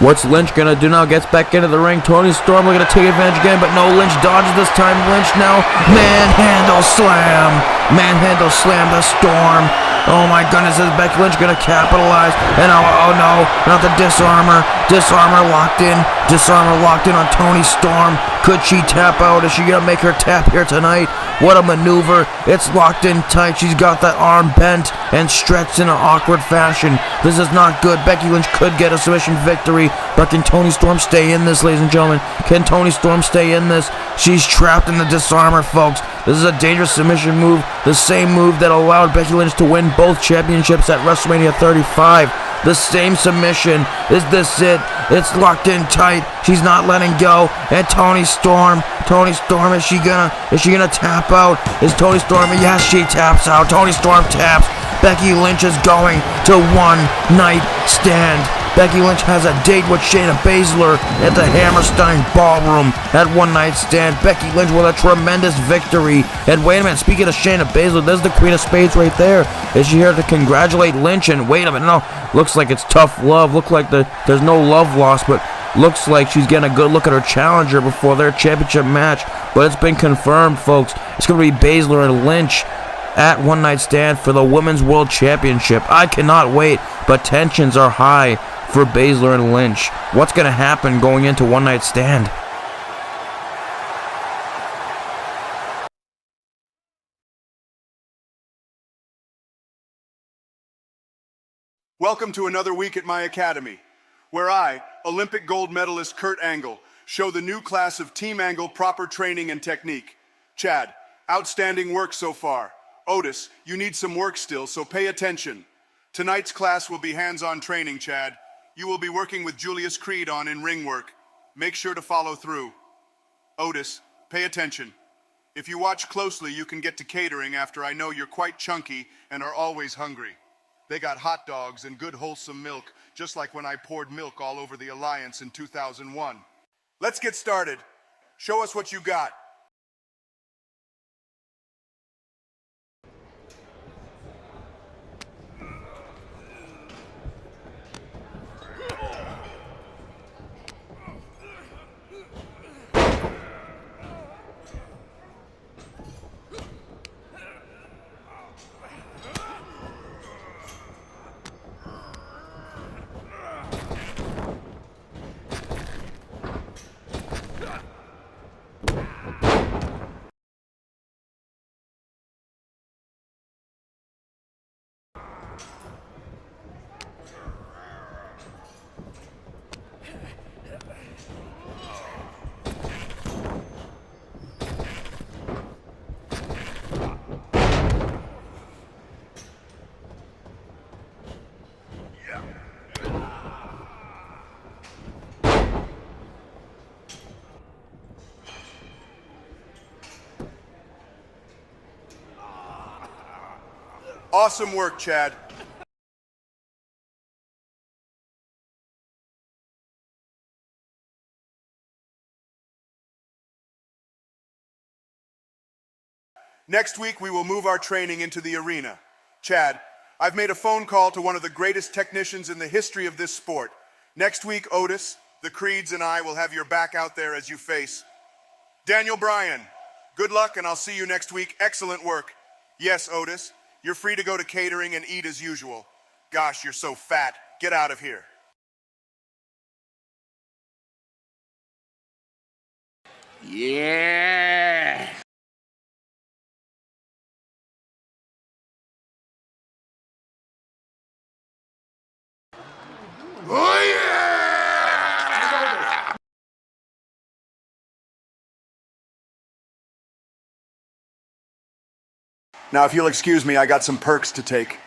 what's Lynch gonna do now? Gets back into the ring. Toni Storm looking to take advantage again, but no, Lynch dodges this time. Lynch now, manhandle slam. Manhandle slam to Storm. Oh my goodness, is Becky Lynch gonna capitalize? And oh no, not the disarmor. Disarmor locked in. Disarmor locked in on Toni Storm. Could she tap out? Is she gonna make her tap here tonight? What a maneuver. It's locked in tight. She's got that arm bent and stretched in an awkward fashion. This is not good. Becky Lynch could get a submission victory, but can Toni Storm stay in this, ladies and gentlemen? Can Toni Storm stay in this? She's trapped in the disarmor, folks. This is a dangerous submission move. The same move that allowed Becky Lynch to win both championships at WrestleMania 35. The same submission. Is this it? It's locked in tight. She's not letting go. And Toni Storm, is she gonna tap out? Is Toni Storm? Yes, she taps out. Toni Storm taps. Becky Lynch is going to one night stand. Becky Lynch has a date with Shayna Baszler at the Hammerstein Ballroom at One Night Stand. Becky Lynch with a tremendous victory. And wait a minute, speaking of Shayna Baszler, there's the Queen of Spades right there. Is she here to congratulate Lynch? And wait a minute, no, looks like it's tough love. Look like there's no love lost, but looks like she's getting a good look at her challenger before their championship match. But it's been confirmed, folks. It's going to be Baszler and Lynch at One Night Stand for the Women's World Championship. I cannot wait, but tensions are high for Baszler and Lynch. What's going to happen going into One Night Stand? Welcome to another week at my academy, where I, Olympic gold medalist Kurt Angle, show the new class of Team Angle proper training and technique. Chad, outstanding work so far. Otis, you need some work still, so pay attention. Tonight's class will be hands-on training, Chad. You will be working with Julius Creed on in-ring work. Make sure to follow through. Otis, pay attention. If you watch closely, you can get to catering after I know you're quite chunky and are always hungry. They got hot dogs and good wholesome milk, just like when I poured milk all over the Alliance in 2001. Let's get started. Show us what you got. Awesome work, Chad. Next week, we will move our training into the arena. Chad, I've made a phone call to one of the greatest technicians in the history of this sport. Next week, Otis, the Creeds, and I will have your back out there as you face Daniel Bryan. Good luck, and I'll see you next week. Excellent work. Yes, Otis. You're free to go to catering and eat as usual. Gosh, you're so fat. Get out of here. Yeah! Oh, yeah! Now, if you'll excuse me, I got some perks to take.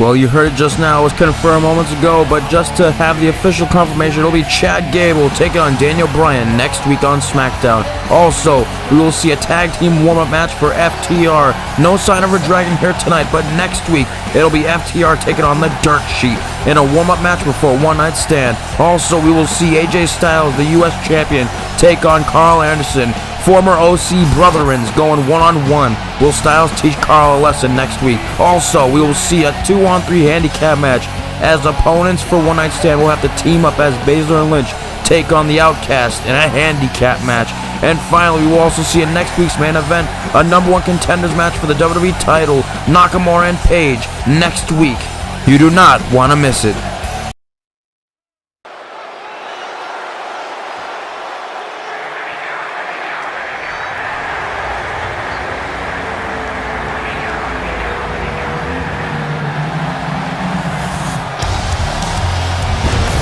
Well, you heard it just now. It was confirmed moments ago, but just to have the official confirmation, it'll be Chad Gable taking on Daniel Bryan next week on SmackDown. Also, we will see a tag team warm-up match for FTR. No sign of a dragon here tonight, but next week, it'll be FTR taking on the Dirt Sheet in a warm-up match before a one-night stand. Also, we will see AJ Styles, the U.S. champion, take on Carl Anderson. Former OC brethrens going one-on-one. Will Styles teach Carl a lesson next week? Also, we will see a 2-on-3 handicap match, as opponents for one night stand will have to team up as Baszler and Lynch take on the Outcast in a handicap match. And finally, we will also see in next week's main event a #1 contenders match for the WWE title, Nakamura and Page, next week. You do not want to miss it.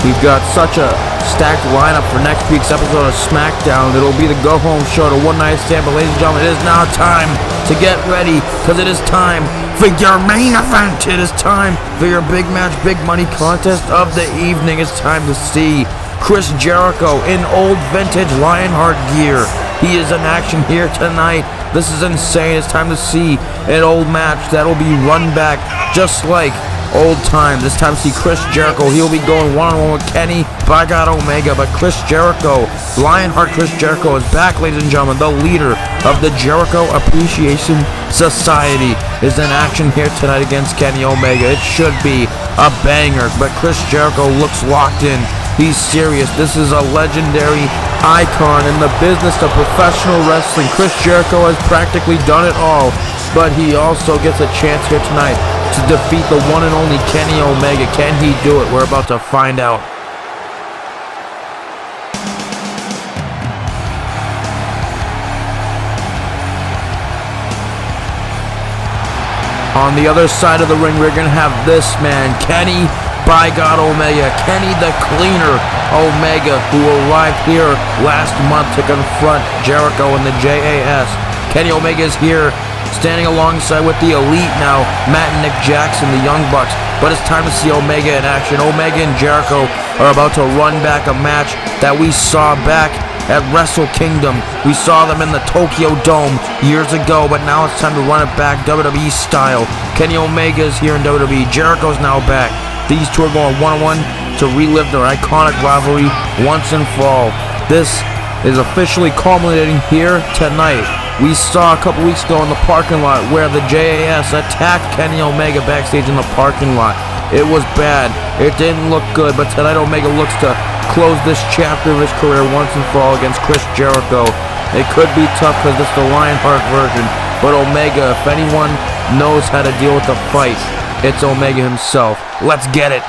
We've got such a stacked lineup for next week's episode of SmackDown. It'll be the go-home show to one night stand, but ladies and gentlemen, it is now time to get ready, because it is time for your main event. It is time for your big match, big money contest of the evening. It's time to see Chris Jericho in old vintage Lionheart gear. He is in action here tonight. This is insane. It's time to see an old match that'll be run back just like old time. This time to see Chris Jericho. He'll be going one-on-one with Kenny by God Omega, but Chris Jericho, Lionheart Chris Jericho, is back, ladies and gentlemen. The leader of the Jericho Appreciation Society is in action here tonight against Kenny Omega. It should be a banger, but Chris Jericho looks locked in. He's serious. This is a legendary icon in the business of professional wrestling. Chris Jericho has practically done it all, but he also gets a chance here tonight to defeat the one and only Kenny Omega. Can he do it? We're about to find out. On the other side of the ring, we're going to have this man, Kenny by God Omega, Kenny the Cleaner Omega, who arrived here last month to confront Jericho in the JAS. Kenny Omega is here, standing alongside with the Elite now, Matt and Nick Jackson, the Young Bucks. But it's time to see Omega in action. Omega and Jericho are about to run back a match that we saw back at Wrestle Kingdom. We saw them in the Tokyo Dome years ago, but now it's time to run it back WWE style. Kenny Omega is here in WWE. Jericho's now back. These two are going one-on-one to relive their iconic rivalry once and for all. This is officially culminating here tonight. We saw a couple weeks ago in the parking lot where the JAS attacked Kenny Omega backstage in the parking lot. It was bad. It didn't look good, but tonight Omega looks to close this chapter of his career once and for all against Chris Jericho. It could be tough because it's the Lionheart version, but Omega, if anyone knows how to deal with the fight, it's Omega himself. Let's get it.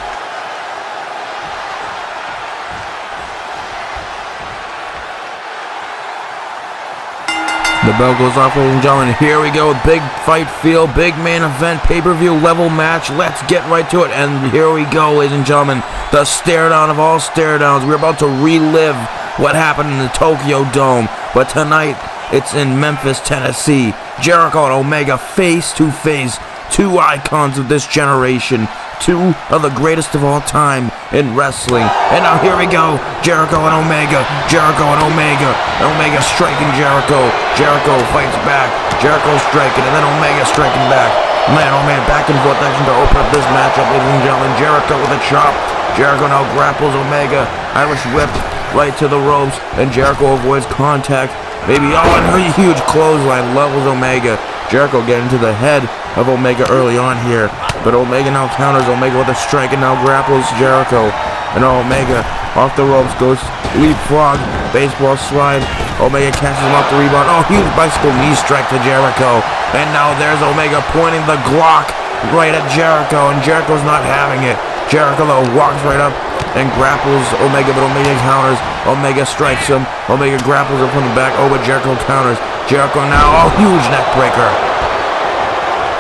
The bell goes off, ladies and gentlemen. Here we go. Big fight feel, big main event, pay-per-view level match. Let's get right to it. And here we go, ladies and gentlemen. The stare-down of all stare-downs. We're about to relive what happened in the Tokyo Dome. But tonight, it's in Memphis, Tennessee. Jericho and Omega face-to-face. Two icons of this generation. Two of the greatest of all time in wrestling. And now here we go. Jericho and Omega. Jericho and Omega. Omega striking Jericho. Jericho fights back. Jericho striking, and then Omega striking back. Man, oh man, back and forth action to open up this matchup, ladies and gentlemen. Jericho with a chop. Jericho now grapples Omega. Irish whip right to the ropes, and Jericho avoids contact. Maybe, oh, and a huge clothesline levels Omega. Jericho getting to the head of Omega early on here, but Omega now counters Omega with a strike and now grapples Jericho. And Omega off the ropes goes leapfrog, baseball slide. Omega catches him off the rebound. Oh, huge bicycle knee strike to Jericho. And now there's Omega pointing the Glock right at Jericho, and Jericho's not having it. Jericho though walks right up and grapples Omega, but Omega counters. Omega strikes him. Omega grapples him from the back. Oh, but Jericho counters. Jericho now, oh, huge neck breaker.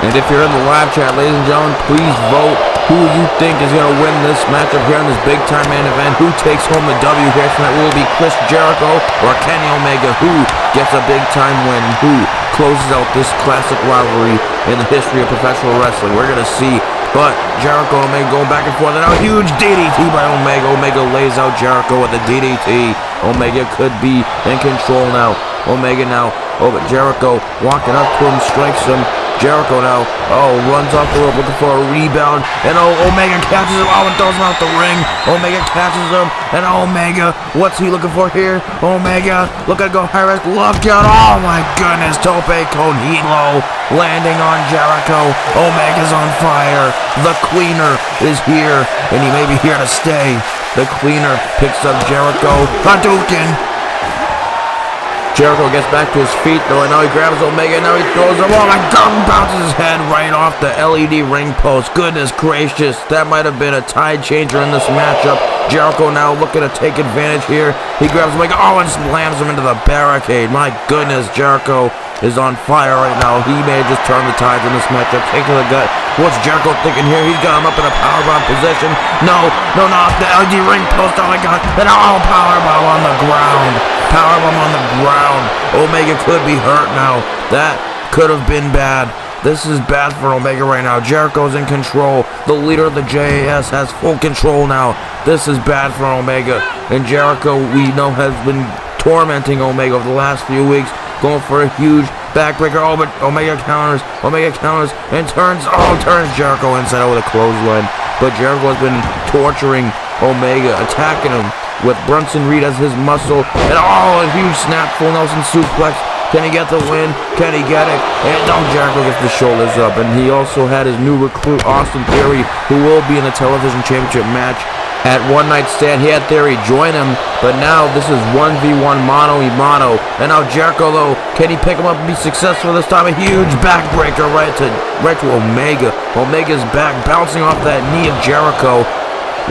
And if you're in the live chat, ladies and gentlemen, please vote who you think is going to win this matchup here in this big-time main event. Who takes home the W here tonight? Will it be Chris Jericho or Kenny Omega? Who gets a big-time win? Who closes out this classic rivalry in the history of professional wrestling? We're going to see But Jericho and Omega going back and forth, and a huge DDT by Omega. Omega lays out Jericho with a DDT. Omega could be in control now. Omega now over Jericho, walking up to him, strikes him. Jericho now, runs off the rope looking for a rebound, and Omega catches him, and throws him out the ring. Omega catches him, and Omega, what's he looking for here? Omega, looking to go high risk, look out, oh my goodness, Tope con Hilo, landing on Jericho. Omega's on fire. The Cleaner is here, and he may be here to stay. The Cleaner picks up Jericho, Hadouken. Jericho gets back to his feet though, and now he grabs Omega, and now he throws him. Oh my God, bounces his head right off the LED ring post. Goodness gracious, that might have been a tide changer in this matchup. Jericho now looking to take advantage here. He grabs Omega, and slams him into the barricade. My goodness, Jericho is on fire right now. He may have just turned the tides in this matchup. Kick to the gut. What's Jericho thinking here? He's got him up in a powerbomb position. No, off the LED ring post. Oh my God, and powerbomb on the ground. Powerbomb on the ground. Omega could be hurt now. That could have been bad. This is bad for Omega right now. Jericho's in control. The leader of the JAS has full control now. This is bad for Omega. And Jericho, we know, has been tormenting Omega over the last few weeks, going for a huge backbreaker. But Omega counters, and turns Jericho inside out with a clothesline. But Jericho has been torturing Omega, attacking him with Bronson Reed as his muscle, and a huge snap, full Nelson suplex. Can he get the win? Can he get it? And Jericho gets the shoulders up, and he also had his new recruit, Austin Theory, who will be in the television championship match at One Night Stand. He had Theory join him, but now this is 1v1 mano-a-mano. And now Jericho, though, can he pick him up and be successful this time? A huge backbreaker right to Omega. Omega's back, bouncing off that knee of Jericho.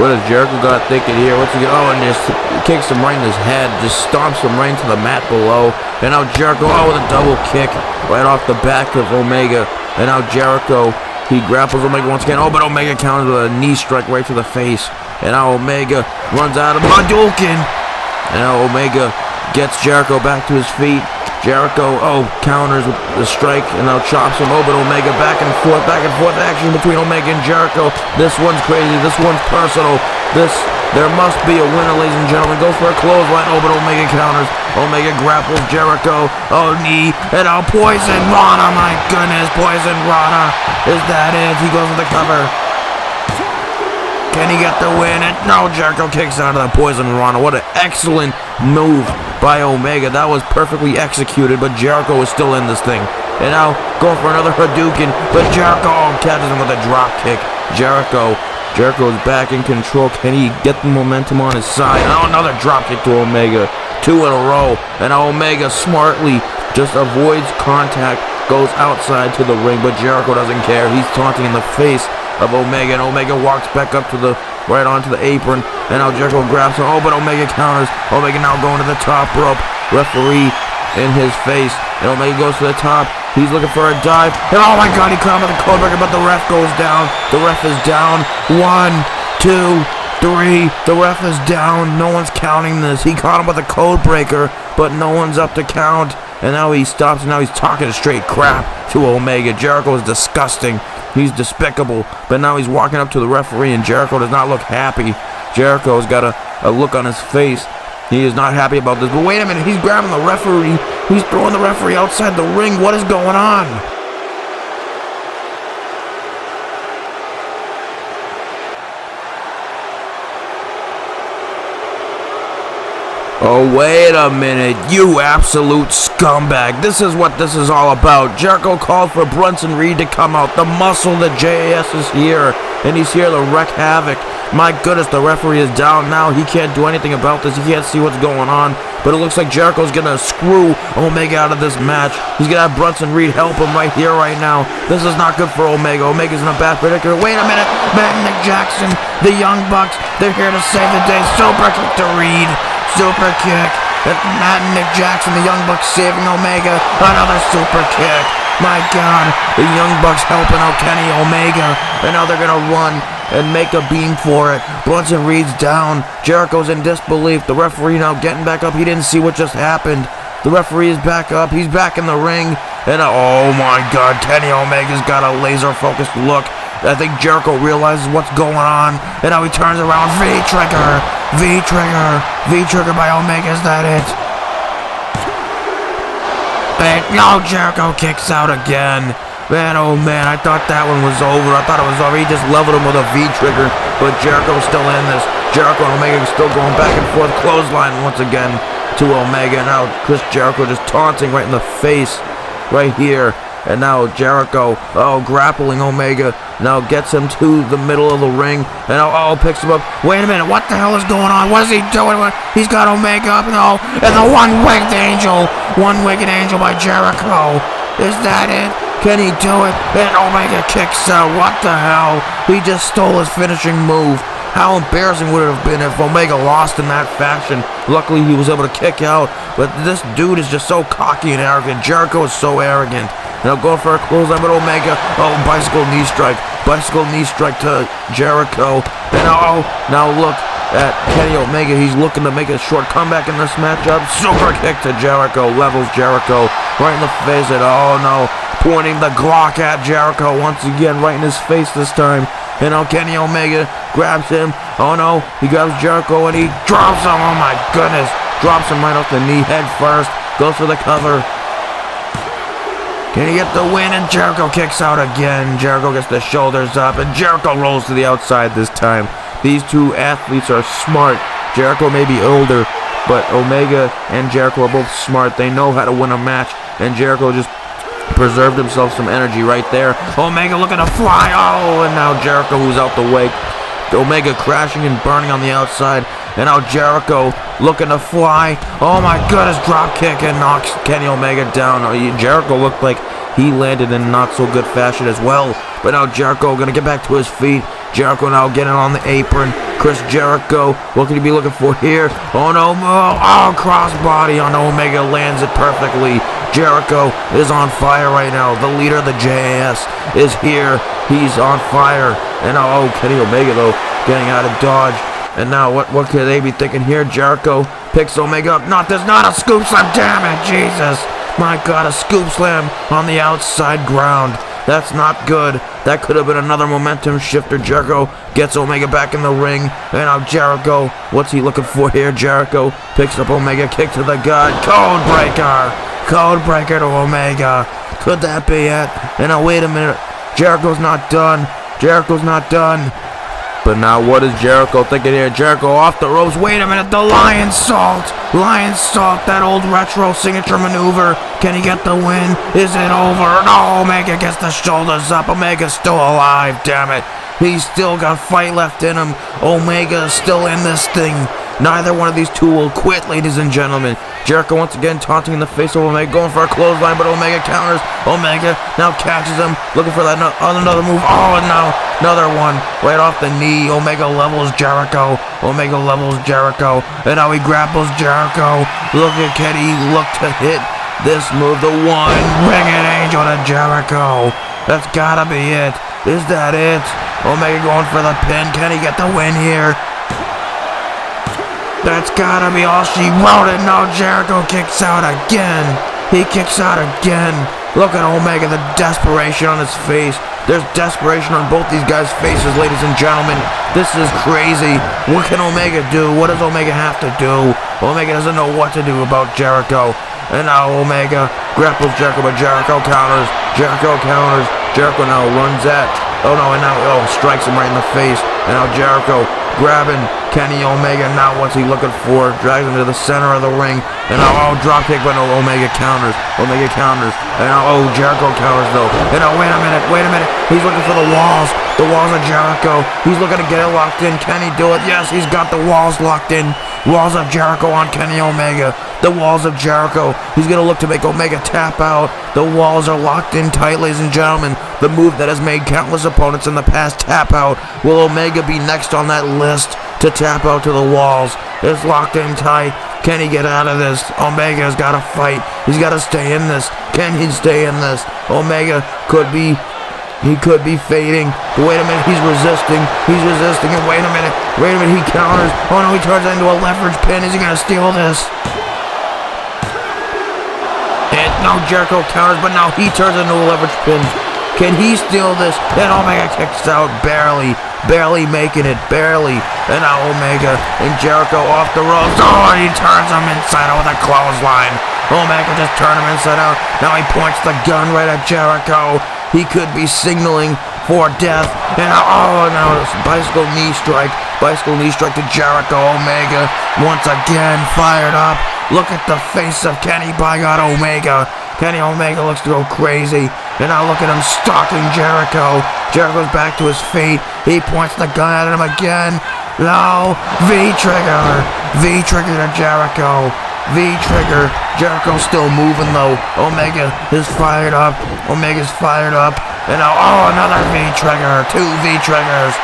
What has Jericho got thinking here? What's he get? And just kicks him right in his head. Just stomps him right into the mat below. And now Jericho, with a double kick right off the back of Omega. And now Jericho, he grapples Omega once again. But Omega counters with a knee strike right to the face. And now Omega runs out of Hadouken. And now Omega gets Jericho back to his feet. Jericho, counters with the strike, and now chops him. But Omega back and forth action between Omega and Jericho. This one's crazy, this one's personal. There must be a winner, ladies and gentlemen. Goes for a clothesline, but Omega counters. Omega grapples Jericho, knee, and Poison Rana, my goodness, Poison Rana. Is that it? He goes for the cover. Can he get the win? And no, Jericho kicks out of the Poison Rana. What an excellent move by Omega. That was perfectly executed, but Jericho is still in this thing. And now going for another Hadouken, but Jericho catches him with a drop kick. Jericho's back in control. Can he get the momentum on his side? Now another drop kick to Omega. 2 in a row. And Omega smartly just avoids contact, goes outside to the ring, but Jericho doesn't care. He's taunting in the face of Omega, and Omega walks back up to right onto the apron, and now Jericho grabs him. But Omega counters. Omega now going to the top rope. Referee in his face, and Omega goes to the top. He's looking for a dive, and oh my God, he caught him with a codebreaker, but the ref goes down. The ref is down. 1, 2, 3. The ref is down. No one's counting this. He caught him with a codebreaker, but no one's up to count. And now he stops, and now he's talking straight crap to Omega. Jericho is disgusting. He's despicable. But now he's walking up to the referee, and Jericho does not look happy. Jericho's got a look on his face. He is not happy about this. But wait a minute, he's grabbing the referee. He's throwing the referee outside the ring. What is going on? Oh, wait a minute, you absolute scumbag. This is what this is all about. Jericho called for Bronson Reed to come out. The muscle, the JAS is here, and he's here to wreak havoc. My goodness, the referee is down now. He can't do anything about this. He can't see what's going on. But it looks like Jericho's going to screw Omega out of this match. He's going to have Bronson Reed help him right here, right now. This is not good for Omega. Omega's in a bad predicament. Wait a minute. Matt and Nick Jackson, the Young Bucks, they're here to save the day. Super kick to Reed. Super kick. Matt and Nick Jackson, the Young Bucks saving Omega. Another super kick. My God. The Young Bucks helping out Kenny Omega. And now they're going to run and make a beam for it. Bronson Reed's down. Jericho's in disbelief. The referee now getting back up. He didn't see what just happened. The referee is back up. He's back in the ring. And oh my God, Kenny Omega's got a laser-focused look I think Jericho realizes what's going on, and now he turns around. V-trigger by Omega. Is that it? And no, Jericho kicks out again. Man, oh man, I thought that one was over. I thought it was over. He just leveled him with a V-trigger, but Jericho's still in this. Jericho and Omega still going back and forth. Clothesline once again to Omega. Now Chris Jericho just taunting right in the face right here. And now Jericho, grappling Omega, now gets him to the middle of the ring, and picks him up. Wait a minute, what the hell is going on? What is he doing? He's got Omega up, no, and the one-winged angel by Jericho. Is that it? Can he do it? And Omega kicks out. What the hell? He just stole his finishing move. How embarrassing would it have been if Omega lost in that fashion? Luckily, he was able to kick out, but this dude is just so cocky and arrogant. Jericho is so arrogant. Now go for a clothesline with Omega. Bicycle knee strike to Jericho. And now look at Kenny Omega. He's looking to make a short comeback in this matchup. Super kick to Jericho. Levels Jericho right in the face. And pointing the Glock at Jericho once again, right in his face this time. And Kenny Omega grabs him. Oh no, he grabs Jericho and he drops him. Oh my goodness. Drops him right off the knee head first. Goes for the cover. Can he get the win? And Jericho kicks out again. Jericho gets the shoulders up and Jericho rolls to the outside this time. These two athletes are smart. Jericho may be older, but Omega and Jericho are both smart. They know how to win a match, and Jericho just preserved himself some energy right there. Omega looking to fly. And now Jericho, who's out the way. Omega crashing and burning on the outside. And now Jericho looking to fly. Oh my goodness, drop kick and knocks Kenny Omega down. Jericho looked like he landed in not so good fashion as well. But now Jericho gonna get back to his feet. Jericho now getting on the apron. Chris Jericho, what can he be looking for here? Oh no, crossbody on Omega, lands it perfectly. Jericho is on fire right now. The leader of the JAS is here. He's on fire. And Kenny Omega though, getting out of dodge. And now what could they be thinking here? Jericho picks Omega up. There's not a scoop slam. Damn it, Jesus. My God, a scoop slam on the outside ground. That's not good. That could have been another momentum shifter. Jericho gets Omega back in the ring. And now Jericho, what's he looking for here? Jericho picks up Omega, kick to the gut. Code breaker to Omega. Could that be it? And now wait a minute. Jericho's not done. But now what is Jericho thinking here? Jericho off the ropes. Wait a minute, the Lion Salt, that old retro signature maneuver. Can he get the win? Is it over? No, Omega gets the shoulders up. Omega's still alive, damn it. He's still got fight left in him. Omega is still in this thing. Neither one of these two will quit, ladies and gentlemen. Jericho once again taunting in the face of Omega, going for a clothesline, but Omega counters. Omega now catches him, looking for that another move. And now another one right off the knee. Omega levels Jericho. And now he grapples Jericho. Look at Kenny, look to hit this move. The one-winged angel to Jericho. That's gotta be it. Is that it? Omega going for the pin. Can he get the win here? That's gotta be all she wrote. And now Jericho kicks out again. He kicks out again. Look at Omega, the desperation on his face. There's desperation on both these guys' faces, ladies and gentlemen. This is crazy. What can Omega do? What does Omega have to do? Omega doesn't know what to do about Jericho. And now Omega grapples Jericho, but Jericho counters. Jericho now runs at. Strikes him right in the face. And now Jericho grabbing Kenny Omega. Now what's he looking for? Drags him to the center of the ring. And now drop kick, but no, Omega counters. And now Jericho counters though. And now wait a minute. He's looking for the walls. The walls of Jericho. He's looking to get it locked in. Can he do it? Yes, he's got the walls locked in. Walls of Jericho on Kenny Omega. The walls of Jericho. He's going to look to make Omega tap out. The walls are locked in tight, ladies and gentlemen. The move that has made countless opponents in the past tap out. Will Omega be next on that list to tap out to the walls? It's locked in tight. Can he get out of this? Omega's got to fight. He's got to stay in this. Can he stay in this? Omega could be fading. But wait a minute, he's resisting. And wait a minute, he counters. Oh no, he turns it into a leverage pin. Is he gonna steal this? And now Jericho counters, but now he turns into a leverage pin. Can he steal this? And Omega kicks out, barely making it, barely. And now Omega and Jericho off the ropes. Oh, and he turns him inside out with a clothesline. Omega just turned him inside out. Now he points the gun right at Jericho. He could be signaling for death. And now this bicycle knee strike to Jericho. Omega once again fired up. Look at the face of Kenny Omega. Kenny Omega looks to go crazy. And now look at him stalking Jericho. Jericho's back to his feet. He points the gun at him again. No. V-trigger to Jericho. V-trigger. Jericho's still moving though. Omega is fired up. Omega's fired up. And now, another V-trigger. Two V-triggers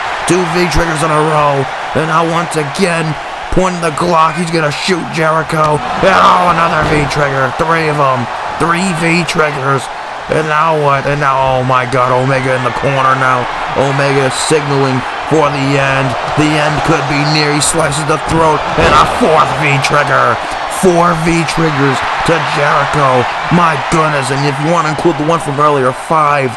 in a row. And now once again, pointing the Glock, he's gonna shoot Jericho. And another V-trigger. Three of them. Three V-triggers. And now what? And now, oh my God, Omega in the corner now. Omega signaling for the end. The end could be near. He slices the throat. And a fourth V-trigger. 4 V-triggers to Jericho. My goodness. And if you want to include the one from earlier, 5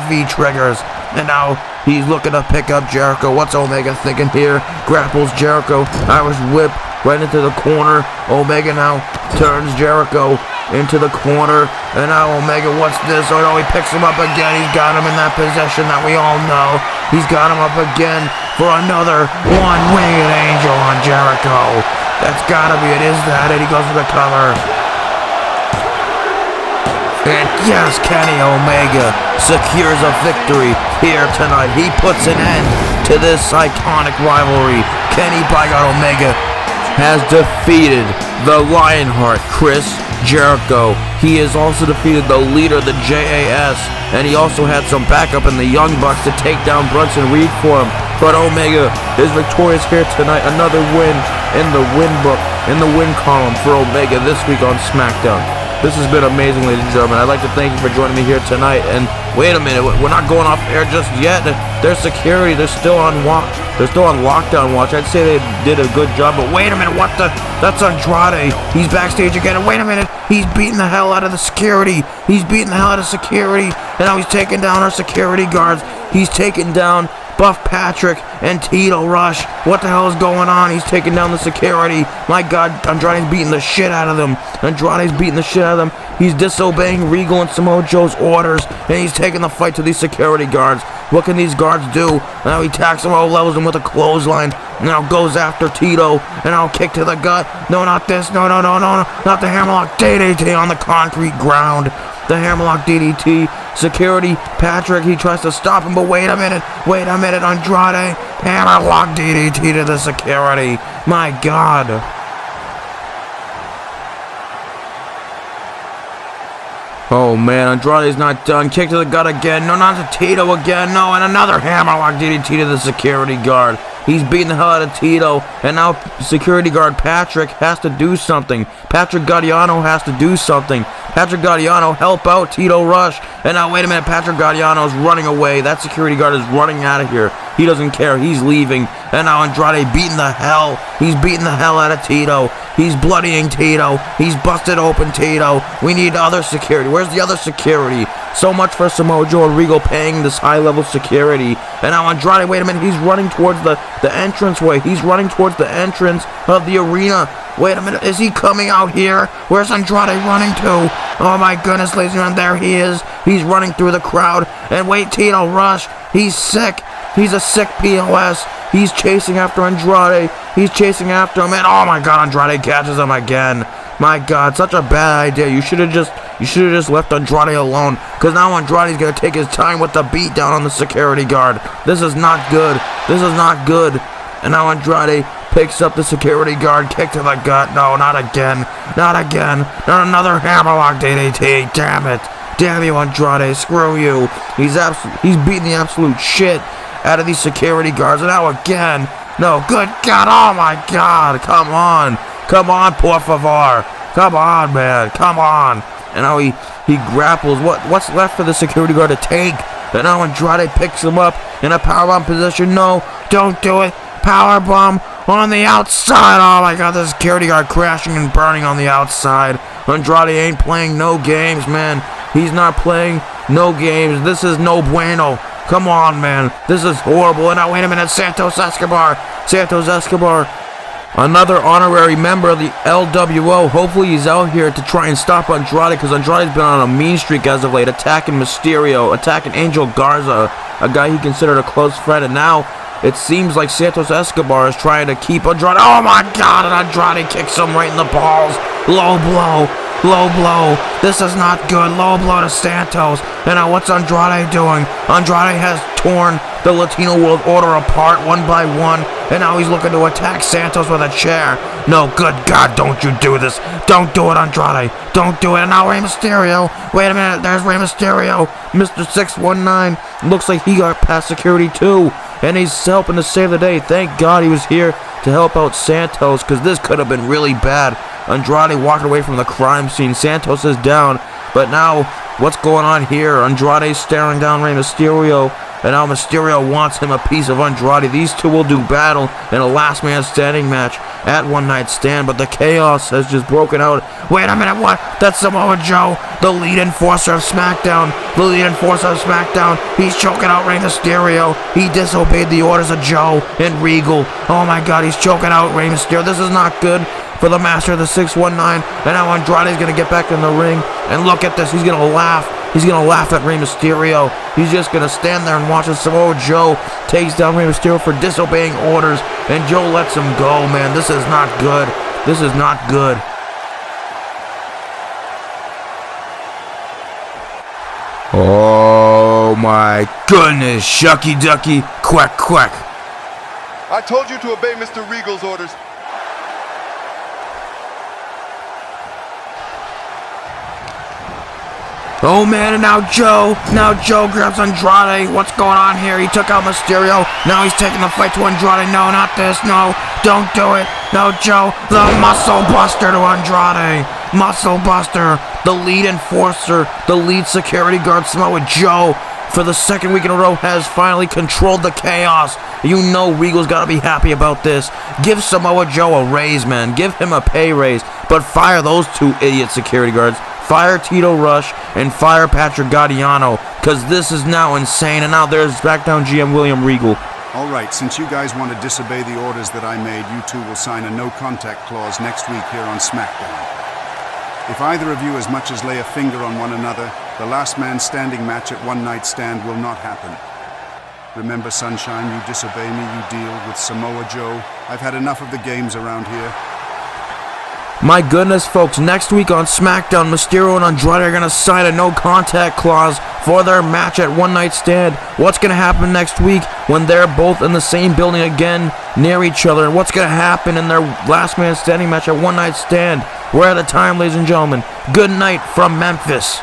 V-triggers. And now he's looking to pick up Jericho. What's Omega thinking here? Grapples Jericho. Irish whip right into the corner. Omega now turns Jericho into the corner. And now Omega, what's this? Oh no, he picks him up again. He's got him in that position that we all know. He's got him up again for another one-winged angel on Jericho. That's gotta be it. Is that it? He goes for the cover. And yes, Kenny Omega secures a victory here tonight. He puts an end to this iconic rivalry. Kenny Omega has defeated the Lionheart, Chris Jericho. He has also defeated the leader of the JAS, and he also had some backup in the Young Bucks to take down Bronson Reed for him. But Omega is victorious here tonight. Another win in the win book, in the win column for Omega this week on SmackDown. This has been amazing, ladies and gentlemen. I'd like to thank you for joining me here tonight. And wait a minute, we're not going off air just yet. There's security. They're still on lockdown watch. I'd say they did a good job. But wait a minute, that's Andrade. He's backstage again. And wait a minute, he's beating the hell out of the security. And now he's taking down our security guards. He's taking down Buff Patrick and Tito Rush. What the hell is going on? He's taking down the security. My God, Andrade's beating the shit out of them. He's disobeying Regal and Samoa Joe's orders, and he's taking the fight to these security guards. What can these guards do? Now he attacks them, levels them with a clothesline. Now goes after Tito, and now kick to the gut. No, not this. No, not the hammerlock DDT on the concrete ground. The hammerlock DDT. Security, Patrick, he tries to stop him, but wait a minute, Andrade, hammerlock DDT to the security. My God. Oh man, Andrade's not done. Kick to the gut again. No, not to Tito again. No, and another hammerlock DDT to the security guard. He's beating the hell out of Tito, and now security guard Patrick has to do something. Patrick Gaudiano has to do something. Patrick Gaudiano, help out Tito Rush. And now, wait a minute, Patrick Gaudiano's running away. That security guard is running out of here. He doesn't care. He's leaving. And now Andrade beating the hell. He's beating the hell out of Tito. He's bloodying Tito. He's busted open Tito. We need other security. Where's the other security? So much for Samoa Joe and Regal paying this high-level security. And now Andrade, wait a minute, he's running towards the entranceway. He's running towards the entrance of the arena. Wait a minute, is he coming out here? Where's Andrade running to? Oh my goodness, ladies and gentlemen, there he is. He's running through the crowd. And wait, Tito Rush, he's sick. He's a sick POS. He's chasing after Andrade. He's chasing after him, and oh my God, Andrade catches him again. My God, such a bad idea. You should have just left Andrade alone, because now Andrade's gonna take his time with the beat down on the security guard. This is not good. And now Andrade picks up the security guard, kick to the gut. No, not again. Not another hammerlock DDT. Damn it. Damn you, Andrade. Screw you. He's beating the absolute shit out of these security guards. And now again. No, good God. Oh my God. Come on, por favor. Come on, man. Come on. And now he grapples. What's left for the security guard to take? And now Andrade picks him up in a powerbomb position. No, don't do it. Powerbomb on the outside. Oh my God, the security guard crashing and burning on the outside. Andrade ain't playing no games, man. He's not playing No games. This is no bueno. Come on, man. This is horrible. And now, wait a minute. Santos Escobar. Another honorary member of the LWO. Hopefully he's out here to try and stop Andrade, because Andrade's been on a mean streak as of late, attacking Mysterio, attacking Angel Garza, a guy he considered a close friend, and now it seems like Santos Escobar is trying to keep Andrade. Oh my God, and Andrade kicks him right in the balls. Low blow. This is not good. Low blow to Santos. And now what's Andrade doing? Andrade has torn the Latino World Order apart one by one, and now he's looking to attack Santos with a chair. No, good God, don't you do this. Don't do it, Andrade. Don't do it. And now Rey Mysterio. Wait a minute, there's Rey Mysterio. Mr. 619. Looks like he got past security too, and he's helping to save the day. Thank God he was here to help out Santos, because this could have been really bad. Andrade walking away from the crime scene. Santos is down, but now what's going on here? Andrade staring down Rey Mysterio, and now Mysterio wants him a piece of Andrade. These two will do battle in a last man standing match at One Night Stand, but the chaos has just broken out. Wait a minute, what? That's Samoa Joe, the lead enforcer of SmackDown. He's choking out Rey Mysterio. He disobeyed the orders of Joe and Regal. Oh my God, he's choking out Rey Mysterio. This is not good for the master of the 619. And now Andrade's going to get back in the ring. And look at this. He's going to laugh. He's going to laugh at Rey Mysterio. He's just going to stand there and watch as Samoa Joe takes down Rey Mysterio for disobeying orders. And Joe lets him go, man. This is not good. Oh my goodness. Shucky ducky. Quack quack. I told you to obey Mr. Regal's orders. Oh man, and now Joe grabs Andrade. What's going on here? He took out Mysterio. Now he's taking the fight to Andrade. No, not this. No, don't do it. No, Joe, the muscle buster to Andrade. Muscle buster. The lead enforcer, the lead security guard, Samoa Joe, for the second week in a row, has finally controlled the chaos. You know Regal's got to be happy about this. Give Samoa Joe a raise, man. Give him a pay raise. But fire those two idiot security guards. Fire Tito Rush and fire Patrick Gaudiano, because this is now insane. And now there's SmackDown GM William Regal. All right, since you guys want to disobey the orders that I made, you two will sign a no-contact clause next week here on SmackDown. If either of you as much as lay a finger on one another, the last man standing match at One Night Stand will not happen. Remember, Sunshine, you disobey me, you deal with Samoa Joe. I've had enough of the games around here. My goodness, folks, next week on SmackDown, Mysterio and Andrade are going to sign a no-contact clause for their match at One Night Stand. What's going to happen next week when they're both in the same building again, near each other? And what's going to happen in their last man standing match at One Night Stand? We're out of time, ladies and gentlemen. Good night from Memphis.